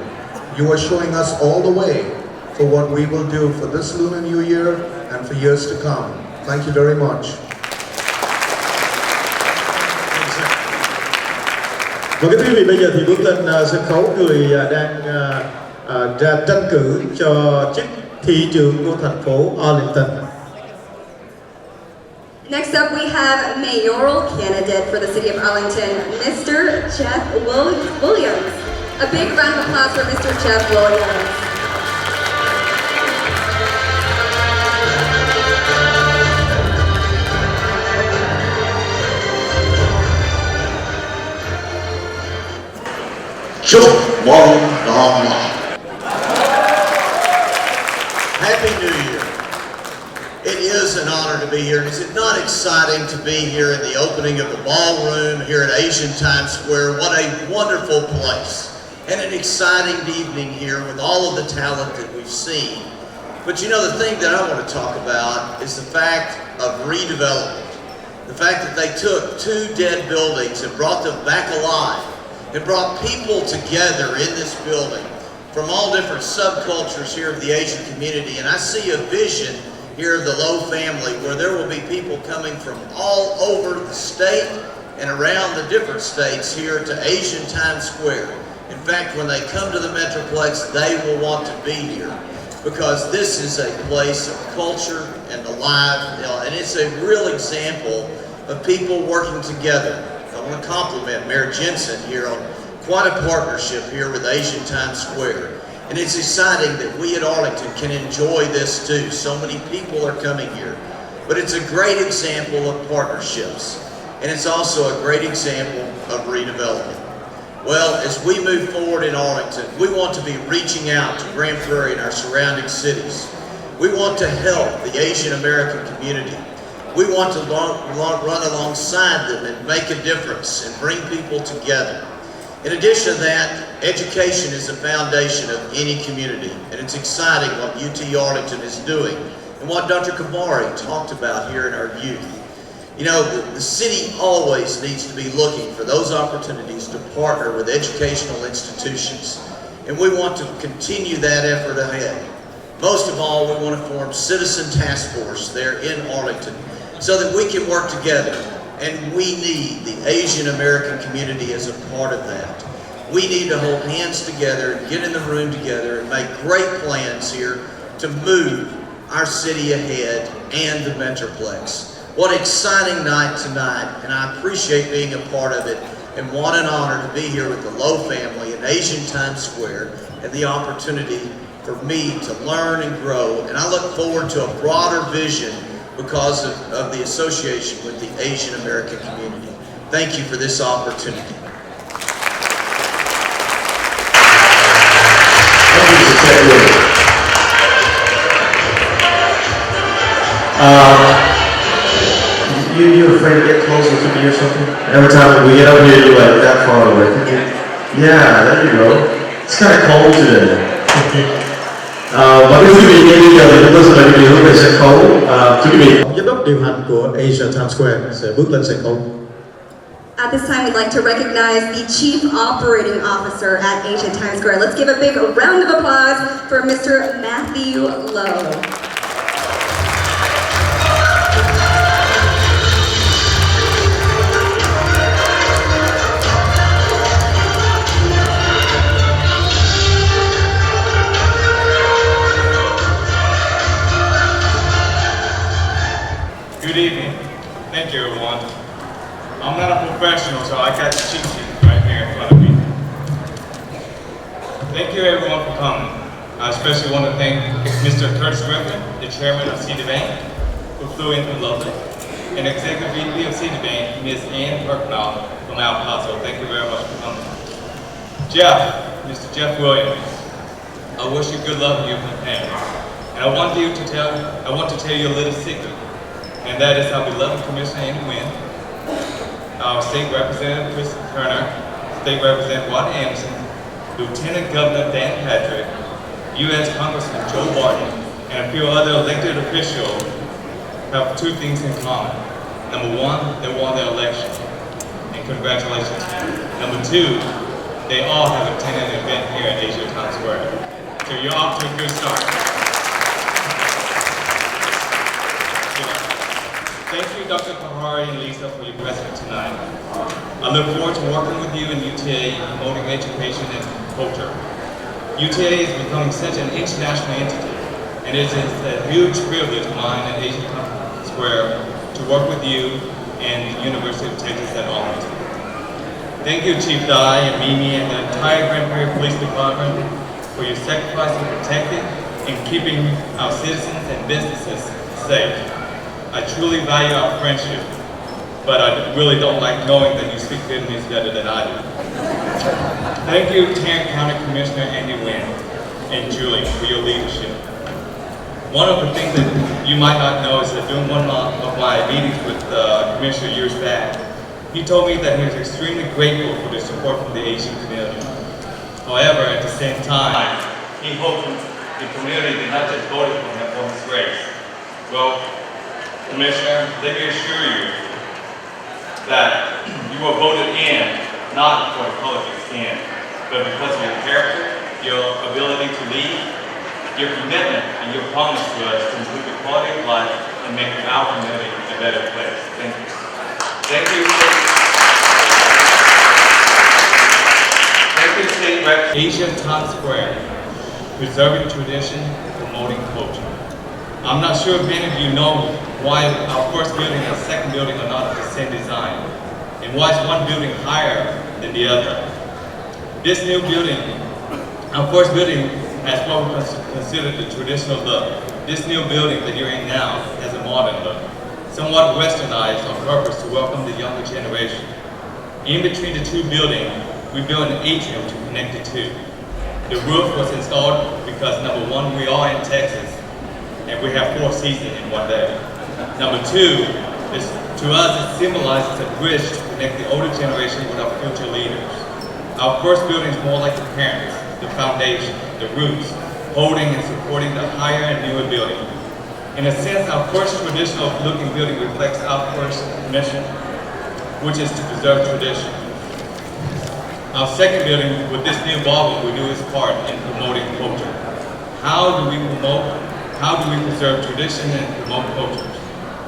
You are showing us all the way for what we will do for this Lunar New Year and for years to come. Thank you very much. Và kính thưa quý vị, bây giờ thì bước lên sân khấu người đang ra tranh cử cho chức thị trưởng của thành phố Arlington. Next up, we have mayoral candidate for the city of Arlington, Mr. Jeff Williams. A big round of applause for Mr. Jeff Williams. Chúc mừng năm mới. Happy New Year. It is an honor to be here. Is it not exciting to be here in the opening of the ballroom here at Asian Times Square? What a wonderful place. And an exciting evening here with all of the talent that we've seen. But you know, the thing that I want to talk about is the fact of redevelopment. The fact that they took two dead buildings and brought them back alive. It brought people together in this building from all different subcultures here of the Asian community. And I see a vision here of the Lowe family where there will be people coming from all over the state and around the different states here to Asian Times Square. In fact, when they come to the Metroplex, they will want to be here because this is a place of culture and alive, and it's a real example of people working together. I want to compliment Mayor Jensen here on quite a partnership here with Asian Times Square. And it's exciting that we at Arlington can enjoy this too. So many people are coming here. But it's a great example of partnerships. And it's also a great example of redevelopment. Well, as we move forward in Arlington, we want to be reaching out to Grand Prairie and our surrounding cities. We want to help the Asian American community. We want to run alongside them and make a difference and bring people together. In addition to that, education is the foundation of any community, and it's exciting what UT Arlington is doing and what Dr. Kavari talked about here in our youth. You know, the city always needs to be looking for those opportunities to partner with educational institutions, and we want to continue that effort ahead. Most of all, we want to form Citizen Task Force there in Arlington so that we can work together, and we need the Asian American community as a part of that. We need to hold hands together and get in the room together and make great plans here to move our city ahead and the Metroplex. What an exciting night tonight, and I appreciate being a part of it, and what an honor to be here with the Lowe family in Asian Times Square and the opportunity for me to learn and grow. And I look forward to a broader vision because of the association with the Asian American community. Thank you for this opportunity. You're afraid to get closer to me or something? Every time we get up here, you're like that far away. Yeah, there you go. It's kind of cold today. Và cái quý vị ngay bây giờ thì chúng tôi sẽ mời quý vị hướng về sân khấu. Thưa quý vị, giám đốc điều hành của Asia Times Square sẽ bước lên sân khấu. At this time, we'd like to recognize the Chief Operating Officer at Asia Times Square. Let's give a big round of applause for Mr. Matthew Lowe. Good evening. Thank you, everyone. I'm not a professional, so I got the cheat sheet right here in front of me. Thank you, everyone, for coming. I especially want to thank Mr. Curtis Griffin, the chairman of Citibank, who flew in from London, and Executive VP of Citibank, Ms. Ann Perknow from El Paso. Thank you very much for coming. Jeff, Mr. Jeff Williams, I wish you good luck in your campaign. And I want to tell you a little secret. And that is our beloved Commissioner Andy Wynn, our State Representative Chris Turner, State Representative Ron Anderson, Lieutenant Governor Dan Patrick, U.S. Congressman Joe Barton, and a few other elected officials have two things in common. Number one, they won the election, and congratulations. Number two, they all have attended an event here at Asia Times Square. So you're off to a good start. Thank you, Dr. Kahari and Lisa, for your presence tonight. I look forward to working with you in UTA in promoting education and culture. UTA is becoming such an international entity, and it is a huge privilege of mine at Asia Times Square to work with you and the University of Texas at Arlington. Thank you, Chief Dai and Mimi and the entire Grand Prairie Police Department for your sacrifice in protecting and keeping our citizens and businesses safe. I truly value our friendship, but I really don't like knowing that you speak Vietnamese better than I do. Thank you, Tarrant County Commissioner Andy Wynn and Julie, for your leadership. One of the things that you might not know is that during one of my meetings with the Commissioner years back, he told me that he was extremely grateful for the support from the Asian community. However, at the same time, he hoped the community did not just vote for him for his race. Well, Commissioner, let me assure you that you were voted in not for the color of your skin, but because of your character, your ability to lead, your commitment, and your promise to us to improve the quality of life and make our community a better place. Thank you. Thank you. Thank you, State Rep. Asia Times Square, preserving tradition, promoting culture. I'm not sure if many of you know why our first building and second building are not the same design, and why is one building higher than the other. This new building, our first building, has what we consider the traditional look. This new building that you're in now has a modern look, somewhat westernized on purpose to welcome the younger generation. In between the two buildings, we built an atrium to connect the two. The roof was installed because number one, we are in Texas, and we have 4 seasons in one day. Number two, to us it symbolizes a bridge to connect the older generation with our future leaders. Our first building is more like the parents, the foundation, the roots, holding and supporting the higher and newer building. In a sense, our first traditional looking building reflects our first mission, which is to preserve tradition. Our second building with this new ballroom will do its part in promoting culture. How do we preserve tradition and promote culture?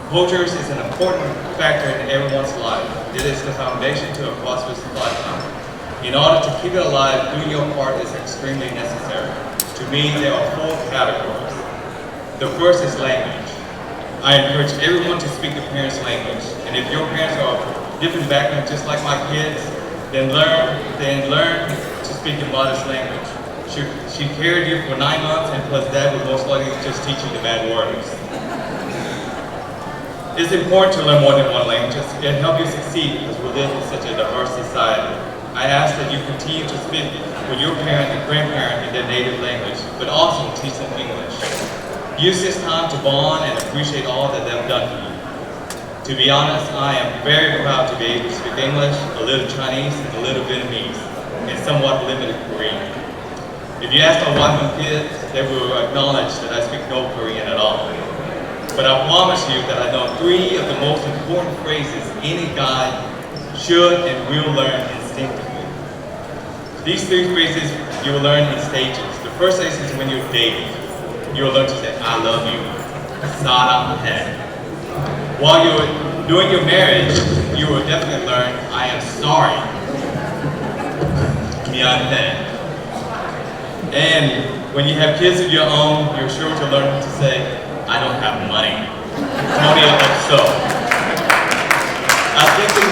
Cultures is an important factor in everyone's life. It is the foundation to a prosperous lifetime. In order to keep it alive, doing your part is extremely necessary. To me, there are 4 categories. The first is language. I encourage everyone to speak the parents' language. And if your parents are of different backgrounds, just like my kids, then learn to speak your mother's language. She carried you for 9 months, and plus dad will most likely just teach you the bad words. It's important to learn more than one language. It helps you succeed because we live in such a diverse society. I ask that you continue to speak with your parent and grandparent in their native language, but also teach them English. Use this time to bond and appreciate all that they've done for you. To be honest, I am very proud to be able to speak English, a little Chinese, and a little Vietnamese, and somewhat limited Korean. If you ask my wife and kids, they will acknowledge that I speak no Korean at all. But I promise you that I know 3 of the most important phrases any guy should and will learn instinctively. These 3 phrases you will learn in stages. The first stage is when you're dating. You will learn to say, I love you. Sarang. While you're doing your marriage, you will definitely learn, I am sorry. Mian. And when you have kids of your own, you're sure to learn to say, I don't have money. Money so. I think in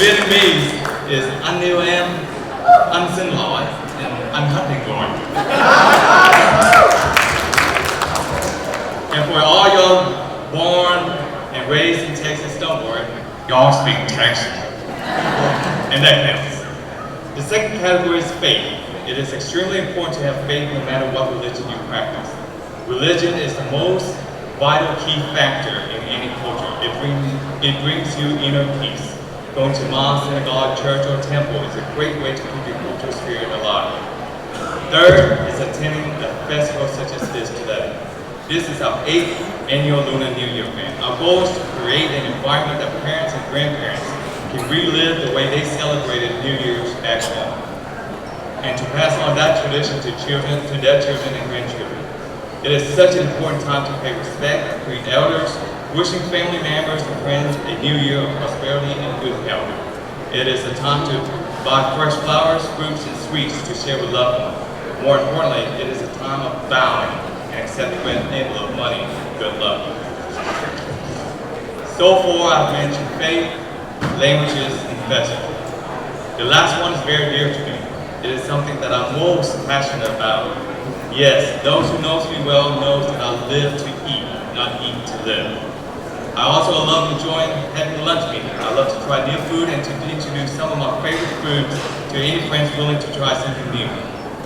Vietnamese is anh yêu em, anh xin lỗi, and anh hết tiền rồi. And for all y'all born and raised in Texas, don't worry, y'all speak Texas. And that counts. The second category is faith. It is extremely important to have faith no matter what religion you practice. Religion is the most vital key factor in any culture. It brings you inner peace. Going to mosque, synagogue, church, or temple is a great way to keep your cultural spirit alive. Third is attending a festival such as this today. This is our 8th annual Lunar New Year event. Our goal is to create an environment that parents and grandparents can relive the way they celebrated New Year's back home, and to pass on that tradition to their children and grandchildren. It is such an important time to pay respect, greet elders, wishing family members and friends a new year of prosperity and good health. It is a time to buy fresh flowers, fruits, and sweets to share with loved ones. More importantly, it is a time of bowing and accepting an envelope of money, good luck. So far, I've mentioned faith, languages, and festivals. The last one is very dear to me. It is something that I'm most passionate about. Yes, those who knows me well knows that I live to eat, not eat to live. I also love enjoying having lunch meetings. I love to try new food and to introduce some of my favorite foods to any friends willing to try something new.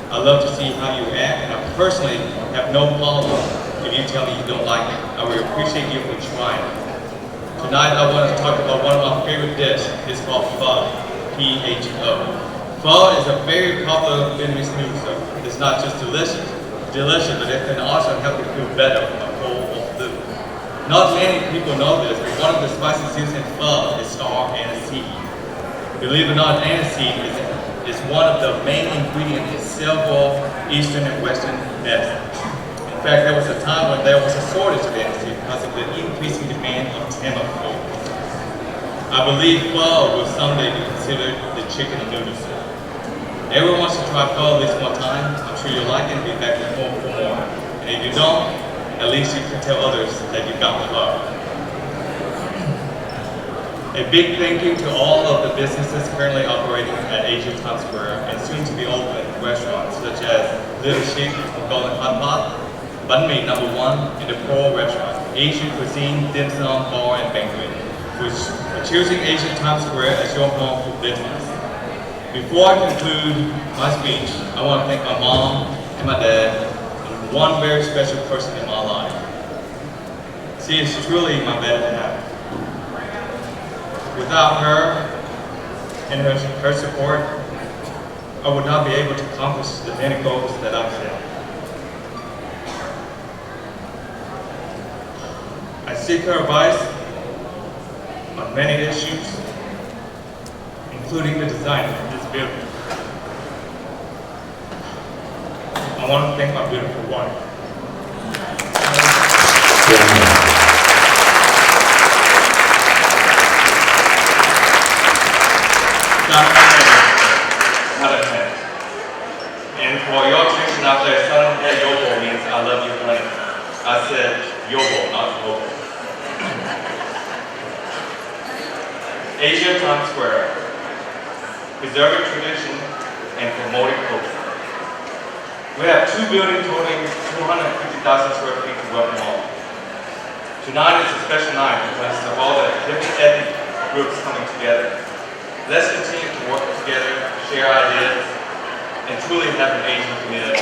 I love to see how you act, and I personally have no problem if you tell me you don't like it. I will appreciate you for trying it. Tonight I want to talk about one of my favorite dishes. It's called pho, P-H-O. Pho is a very popular Vietnamese noodle soup. It's not just delicious, but it can also help you feel better from a cold or flu. Not many people know this, but one of the spices used in pho is star aniseed. Believe it or not, aniseed is one of the main ingredients in several Eastern and Western medicines. In fact, there was a time when there was a shortage of aniseed because of the increasing demand of Tamiflu. I believe pho will someday be considered the chicken and noodle soup. Everyone should try pho at least one time. I'm sure you'll like it and be back at home for more. And if you don't, at least you can tell others that you got the love. A big thank you to all of the businesses currently operating at Asia Times Square and soon to be open restaurants such as Little Chic, Golden Hot Pot, Bánh Mì No. 1, and the Pearl Restaurant, Asian Cuisine, Dim Sum, Bar, and Banquet, which are choosing Asia Times Square as your home for business. Before I conclude my speech, I want to thank my mom and my dad and one very special person in my life. She is truly my better half. Without her and her support, I would not be able to accomplish the many goals that I've set. I seek her advice on many issues, including the design of this building. I want to thank my beautiful wife. Not a man. And for your attention out there, son, that yobo means I love you, honey. I said yobo, not yobo. Asia Times Square, preserving tradition and promoting culture. We have 2 buildings totaling 250,000 square feet to welcome all. Tonight is a special night because of all the different ethnic groups coming together. Let's continue to work together, share ideas, and truly have an Asian community.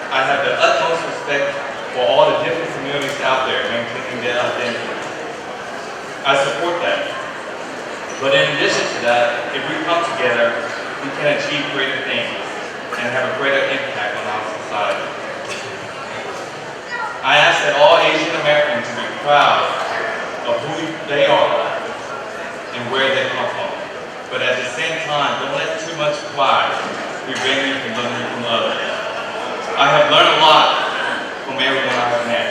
I have the utmost respect for all the different communities out there maintaining their identity. I support that. But in addition to that, if we come together, we can achieve greater things and have a greater impact on our society. I ask that all Asian Americans to be proud of who they are and where they come from. But at the same time, don't let too much pride prevent you from learning from others. I have learned a lot from everyone I have met,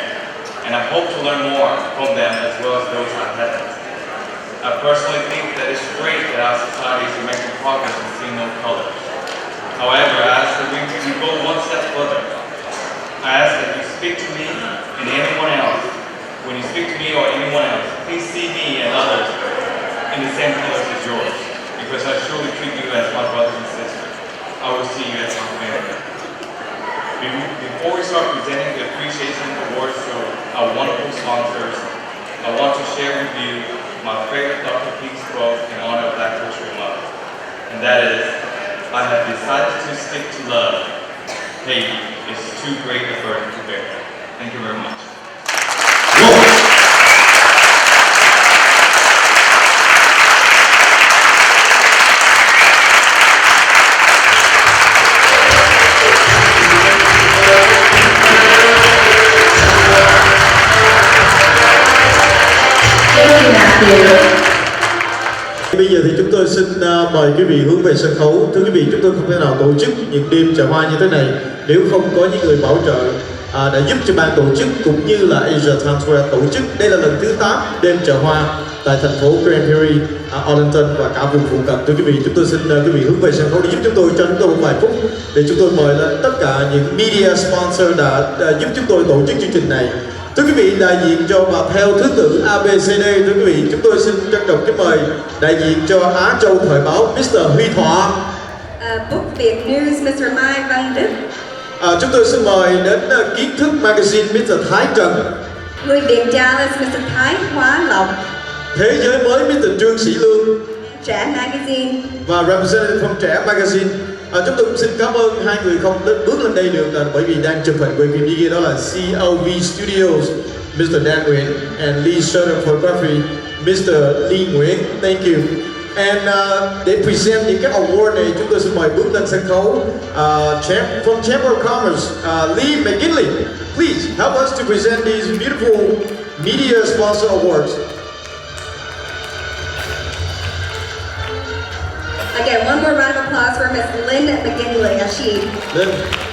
and I hope to learn more from them as well as those I haven't. I personally think that it's great that our society is making progress in seeing no colors. However, I ask that we go one step further. I ask that you speak to me and anyone else. When you speak to me or anyone else, please see me and others in the same colors as yours, because I truly treat you as my brothers and sisters. I will see you as my family. Before we start presenting the appreciation awards to our wonderful sponsors, I want to share with you my favorite Dr. King's quote in honor of Black History Month, and that is, I have decided to stick to love. Hate is too great a burden to bear. Thank you very much. Bây giờ thì chúng tôi xin mời quý vị hướng về sân khấu. Thưa quý vị, chúng tôi không thể nào tổ chức những đêm trà hoa như thế này nếu không có những người bảo trợ đã giúp cho ban tổ chức cũng như là Asia Times Square tổ chức. Đây là lần thứ 8 đêm trà hoa tại thành phố Grand Prairie, Arlington và cả vùng phụ cận. Thưa quý vị, chúng tôi xin quý vị hướng về sân khấu để giúp chúng tôi cho chúng tôi một vài phút để chúng tôi mời lên tất cả những media sponsor đã giúp chúng tôi tổ chức chương trình này. Thưa quý vị, đại diện cho và theo thứ tự ABCD, thưa quý vị, chúng tôi xin trân trọng kính mời đại diện cho Á Châu Thời báo Mr. Huy Thọ. Book Việt News Mr. Mai Văn Đức. Chúng tôi xin mời đến Kiến thức Magazine Mr. Thái Trần. Người Việt Dallas Mr. Thái Hóa Lộc. Thế giới mới Mr. Trương Sĩ Lương. Trẻ Magazine. Và Representative from Trẻ Magazine. Chúng tôi cũng xin cảm ơn hai người không bước lên đây được bởi vì đang chụp hình quay phim đi, đó là CLV Studios Mr. Dan Nguyễn and Lee Shutter Photography Mr. Lee Nguyễn. Thank you. And để present những cái award này, chúng tôi xin mời bước lên sân khấu from Chamber of Commerce, Lee McGinley. Please help us to present these beautiful media sponsor awards. Again, one more round of applause for Miss Lynn McGinley as she Lynn,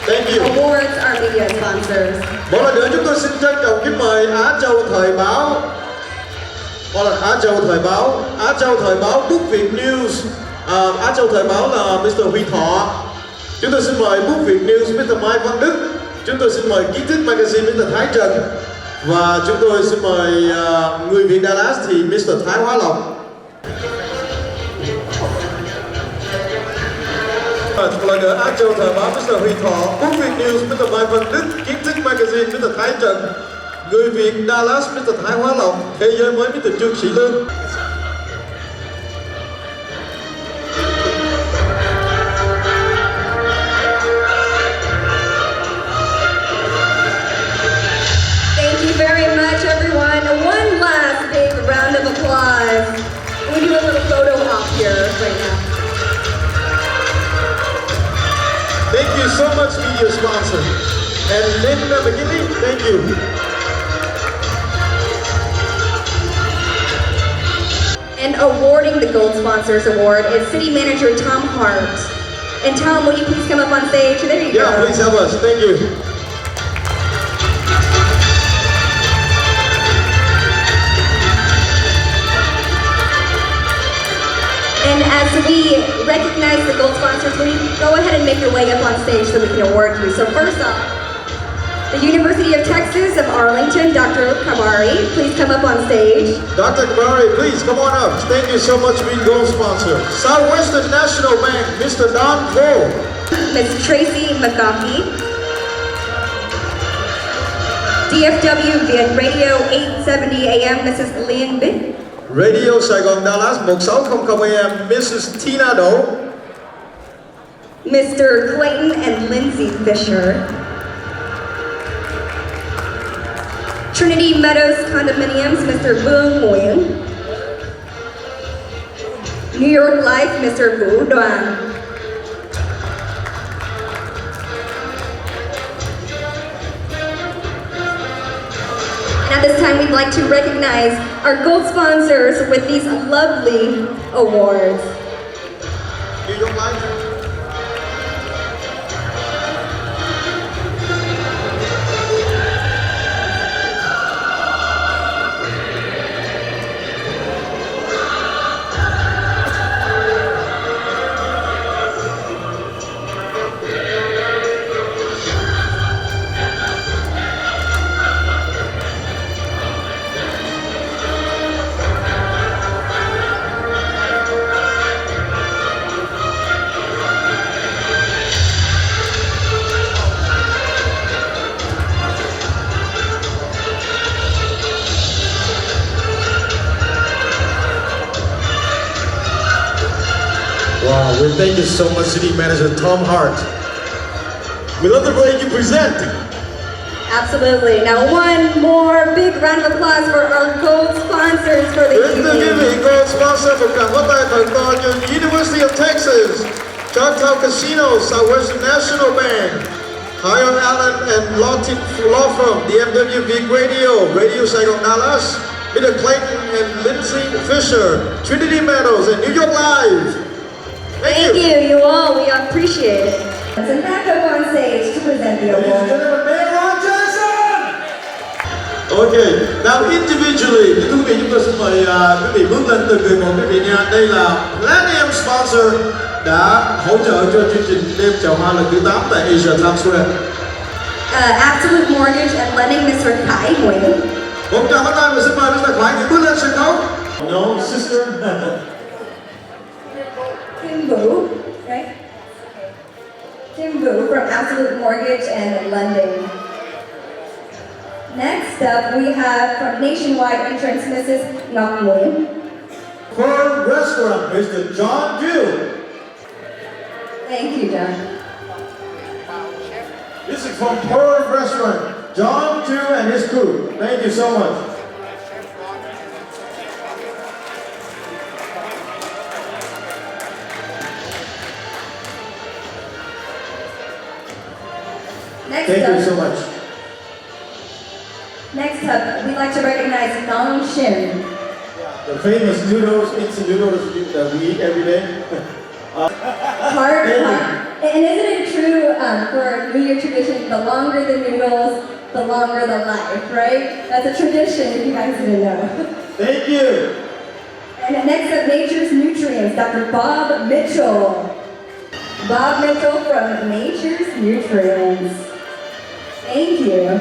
thank you. awards our media sponsors. Một lần nữa chúng tôi xin trân trọng kính mời Á Châu Thời báo. Một lần Á Châu Thời báo, Á Châu Thời báo Book Việt News. Á Châu Thời báo là Mr. Huy Thọ. Chúng tôi xin mời Book Việt News Mr. Mai Văn Đức. Chúng tôi xin mời Kiến thức Magazine Mr. Thái Trần. Và chúng tôi xin mời người Việt Dallas thì Mr. Thái Hóa Lộc. Một lần nữa Á Châu Thời báo Mr. Huy Thọ, Book Việt News Mr. Mai Văn Đức, Kiến thức Magazine Mr. Thái Trần, người Việt Dallas Mr. Thái Hóa Lộc, Thế giới mới Mr. Trương Sĩ Lương. Thank you very much, everyone. sponsor. And Linda McGinney, thank you. And awarding the Gold Sponsors Award is City Manager Tom Hart. And Tom, will you please come up on stage? There you go. Yeah, please help us. Thank you. And as we recognize the gold sponsors, will you go ahead and make your way up on stage so we can award you. So first off, the University of Texas of Arlington, Dr. Kamari, please come up on stage. Dr. Kamari, please come on up. Thank you so much for being gold sponsor. Southwestern National Bank, Mr. Don Cole. Ms. Tracy McGoffey. DFW via Radio 870 AM, Mrs. Lynn Bitt. Radio Saigon Dallas 1600 AM, Mrs. Tina Doe. Mr. Clayton and Lindsay Fisher. Trinity Meadows Condominiums, Mr. Boong Nguyen. New York Life, Mr. Vũ Đoàn. And at this time, we'd like to recognize our gold sponsors with these lovely awards. New York Life. Wow, we thank you so much, City Manager Tom Hart. We love the way you present. Absolutely. Now one more big round of applause for our gold sponsors for the evening. Gold sponsor for University of Texas, Choctaw Casino, Southwestern National Bank, Higher Allen and Law Firm, DFW Big Radio, Radio Saigon Dallas, Mr. Clayton and Lindsay Fisher, Trinity Meadows, and New York Live. Thank you, you all. We appreciate it. And back up on stage to present the award. Okay, now individually, thưa quý vị, chúng tôi xin mời quý vị bước lên từ người một quý vị nha. Đây là Platinum Sponsor đã hỗ trợ cho chương trình đêm chào hoa lần thứ 8 tại Asia Times Square. Absolute Mortgage and Lending, Mr. Khai Nguyen. Một tràng bắt tay và xin mời Mr. Khai Nguyen bước lên sân khấu. No, sister. Tim Vu, right? Tim Vu from Absolute Mortgage and Lending. Next up, we have from Nationwide Insurance, Mrs. Ngọc Nguyen. Pearl Restaurant, Mr. John Gill. Thank you, John. This is from Pearl Restaurant, John Gill and his crew. Thank you so much. Thank you so much. Next up, we'd like to recognize Nong Shin. The famous noodles, instant noodles that we eat every day. Hard. And isn't it true for New Year tradition, the longer the noodles, the longer the life, right? That's a tradition if you guys didn't know. Thank you. And next up, Nature's Nutrients, Dr. Bob Mitchell. Bob Mitchell from Nature's Nutrients. Thank you.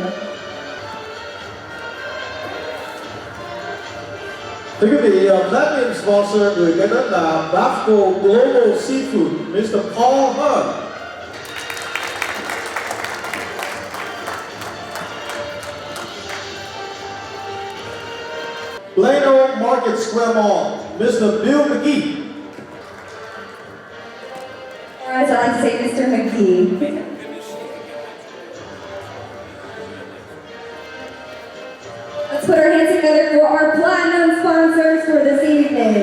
Thưa quý vị, Platinum Sponsor người cái đó là Bafco Global Seafood, Mr. Paul Hurd. Plano Market Square Mall, Mr. Bill McGee. Or as I like to say, Mr. McGee. Let's put our hands together for our platinum sponsors for this evening.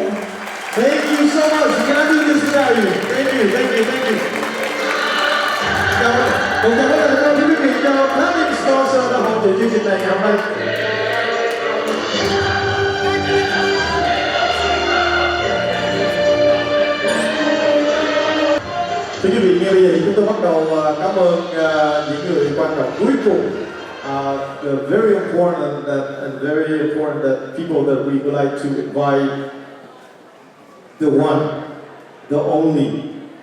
Thank you so much. We cannot do this without you. Thank you, thank you, thank you. planning sponsor đã hỗ trợ chương trình này ngày hôm nay. Thưa quý vị, ngay bây giờ thì chúng tôi bắt đầu cảm ơn những người quan trọng cuối cùng. Very important that people that we would like to invite, the one, the only,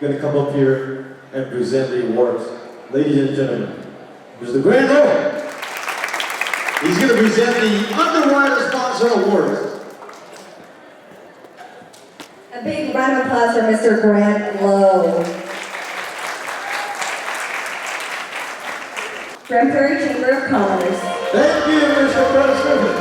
going to come up here and present the awards. Ladies and gentlemen, Mr. Grant Lowe. He's going to present the Underwriter Sponsor Awards. A big round of applause for Mr. Grant Lowe. Grand Prairie Chamber of Commerce. Thank you, Mr. President.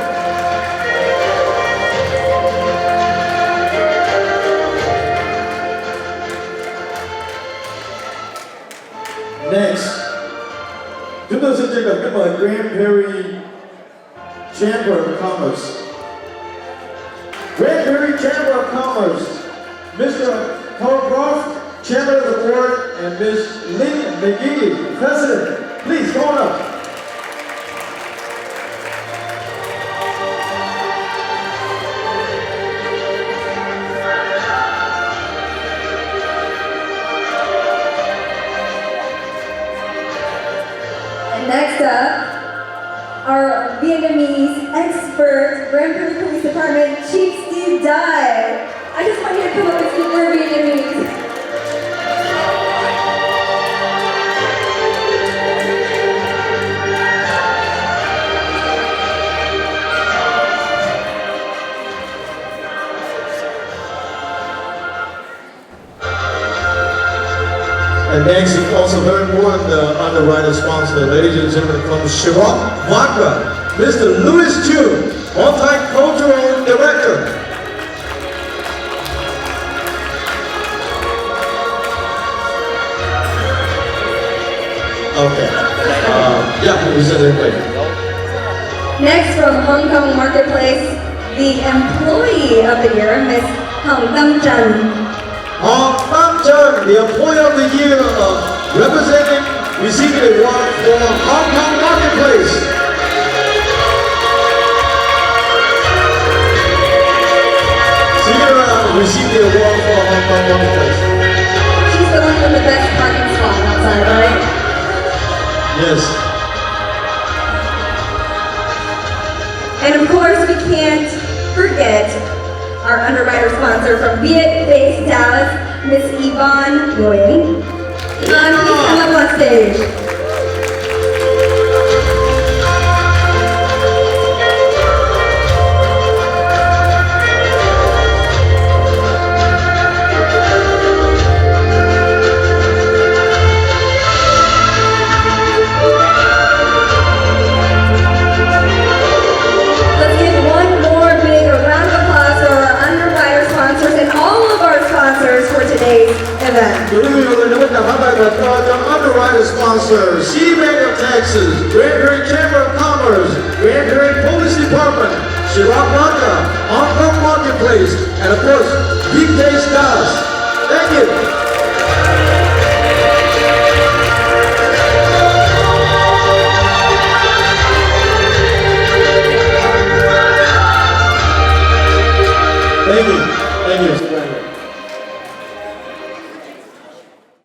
Next, chúng tôi xin trân trọng kính mời Grand Prairie Chamber of Commerce. Grand Prairie Chamber of Commerce, Mr. Holcroft, Chairman of the Board, and Ms. Lynn McGee, President. Please, come on up. And next up, our Vietnamese expert, Grand Prairie Police Department Chief Steve Dye. I just want you to come up and speak more Vietnamese. And next, is also very important, the underwriter sponsor, ladies and gentlemen, from Chirac Vodka, Mr. Louis Chu, Multicultural Director. Okay. Yeah, we said it later. Next, from Hong Kong Marketplace, the Employee of the Year, Ms. Hong Tam Chan. Hong Tam Chan, the Employee of the Year, receiving the award for Hong Kong Marketplace. Sierra received the award for Hong Kong Marketplace. She's the one with the best parking spot outside, right? Yes. And of course, we can't forget our underwriter sponsor from Viet-based Dallas, Miss Yvonne Nguyen. Please come up on stage. Let's give one more big round of applause for our underwriter sponsors and all of our sponsors for today's event. Quý vị và người nước phát bài vật cho underwriter sponsor, Citibank of Texas, Grand Prairie Chamber of Commerce, Grand Prairie Police Department, Chirac Vodka, Hong Kong Marketplace, and of course, Viet-based Dallas. Thank you. Thank you. Thank you.